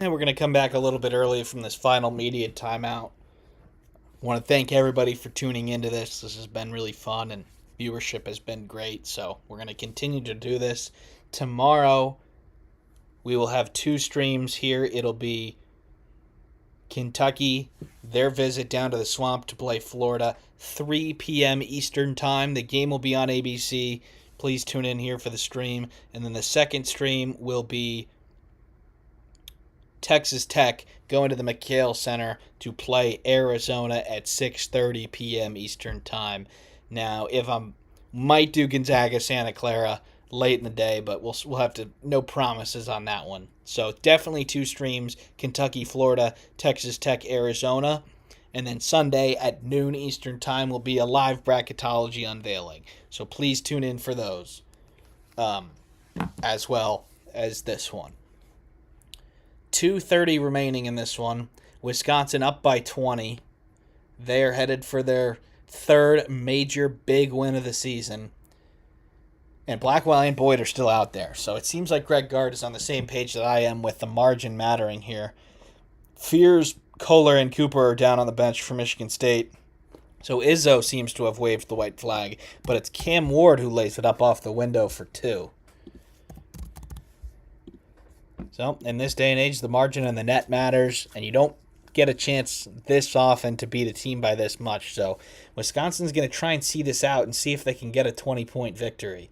Speaker 1: And we're going to come back a little bit early from this final media timeout. I want to thank everybody for tuning into this. This has been really fun and viewership has been great. So we're going to continue to do this. Tomorrow, we will have 2 streams here. It'll be Kentucky, their visit down to the Swamp to play Florida, 3 p.m. Eastern Time. The game will be on ABC. Please tune in here for the stream. And then the second stream will be Texas Tech going to the McHale Center to play Arizona at 6:30 p.m. Eastern Time. Now, if I might do Gonzaga Santa Clara late in the day, but we'll have to, no promises on that one. So definitely 2 streams: Kentucky, Florida, Texas Tech, Arizona. And then Sunday at noon Eastern Time will be a live bracketology unveiling. So please tune in for those, as well as this one. 2:30 remaining in this one. Wisconsin up by 20. They're headed for their 3rd major big win of the season. And Blackwell and Boyd are still out there. So it seems like Greg Gard is on the same page that I am with the margin mattering here. Fears, Kohler, and Cooper are down on the bench for Michigan State. So Izzo seems to have waved the white flag. But it's Cam Ward who lays it up off the window for 2. So, in this day and age, the margin and the net matters, and you don't get a chance this often to beat a team by this much. So, Wisconsin's going to try and see this out and see if they can get a 20-point victory.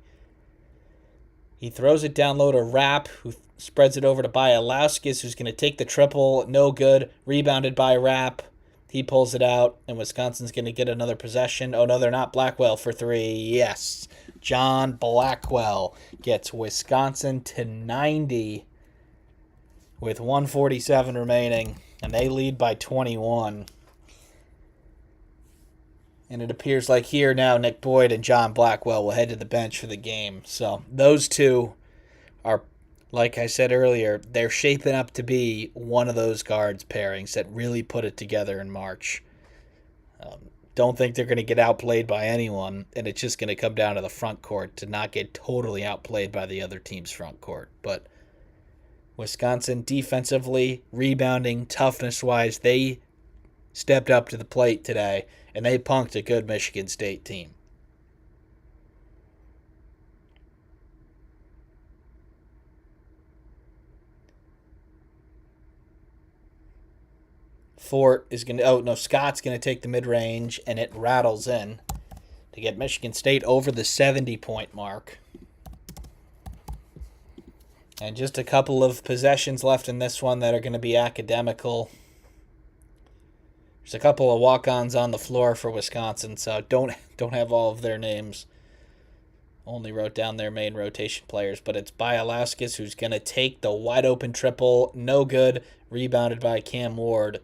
Speaker 1: He throws it down low to Rapp, who spreads it over to Bialowskis, who's going to take the triple. No good. Rebounded by Rapp. He pulls it out, and Wisconsin's going to get another possession. Oh, no, they're not. Blackwell for 3. Yes. John Blackwell gets Wisconsin to 90 with 1:47 remaining, and they lead by 21. And it appears like here now Nick Boyd and John Blackwell will head to the bench for the game. So those two are, like I said earlier, they're shaping up to be one of those guards pairings that really put it together in March. Don't think they're going to get outplayed by anyone, and it's just going to come down to the front court to not get totally outplayed by the other team's front court. But Wisconsin defensively, rebounding, toughness-wise, they stepped up to the plate today, and they punked a good Michigan State team. Scott's going to take the mid-range, and it rattles in to get Michigan State over the 70-point mark. And just a couple of possessions left in this one that are going to be academical. There's a couple of walk-ons on the floor for Wisconsin, so don't have all of their names. Only wrote down their main rotation players, but it's Bialowskis who's going to take the wide-open triple. No good. Rebounded by Cam Ward.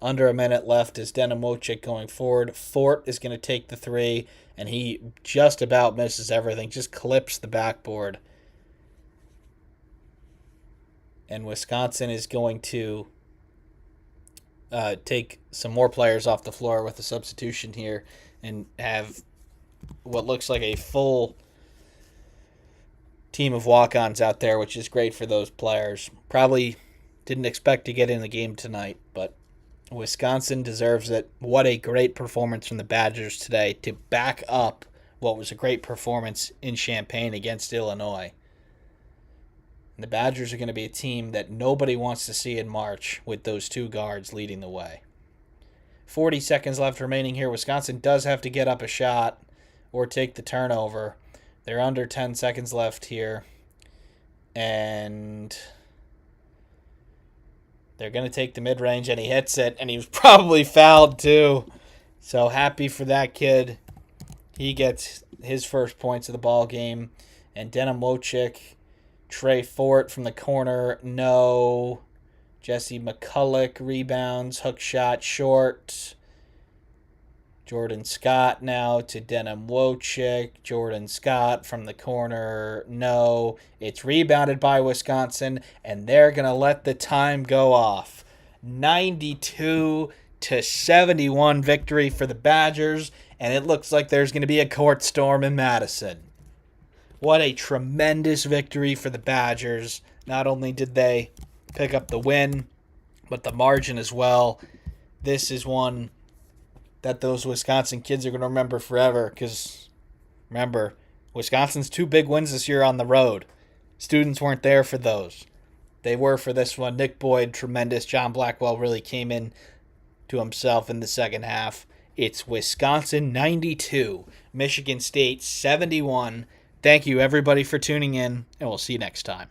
Speaker 1: Under a minute left is Denim Wojcik going forward. Fort is going to take the 3, and he just about misses everything. Just clips the backboard. And Wisconsin is going to take some more players off the floor with a substitution here and have what looks like a full team of walk-ons out there, which is great for those players. Probably didn't expect to get in the game tonight, but Wisconsin deserves it. What a great performance from the Badgers today to back up what was a great performance in Champaign against Illinois. And the Badgers are going to be a team that nobody wants to see in March with those 2 guards leading the way. 40 seconds left remaining here. Wisconsin does have to get up a shot or take the turnover. They're under 10 seconds left here. And they're going to take the mid-range, and he hits it, and he was probably fouled too. So happy for that kid. He gets his first points of the ball game. And Denim Wojcik, Trey Fort from the corner, no. Jesse McCulloch rebounds, hook shot short. Jordan Scott now to Denim Wojcik. Jordan Scott from the corner, no. It's rebounded by Wisconsin, and they're going to let the time go off. 92-71 victory for the Badgers, and it looks like there's going to be a court storm in Madison. What a tremendous victory for the Badgers. Not only did they pick up the win, but the margin as well. This is one that those Wisconsin kids are going to remember forever because, remember, Wisconsin's 2 big wins this year on the road. Students weren't there for those. They were for this one. Nick Boyd, tremendous. John Blackwell really came in to himself in the second half. It's Wisconsin 92, Michigan State 71. Thank you, everybody, for tuning in, and we'll see you next time.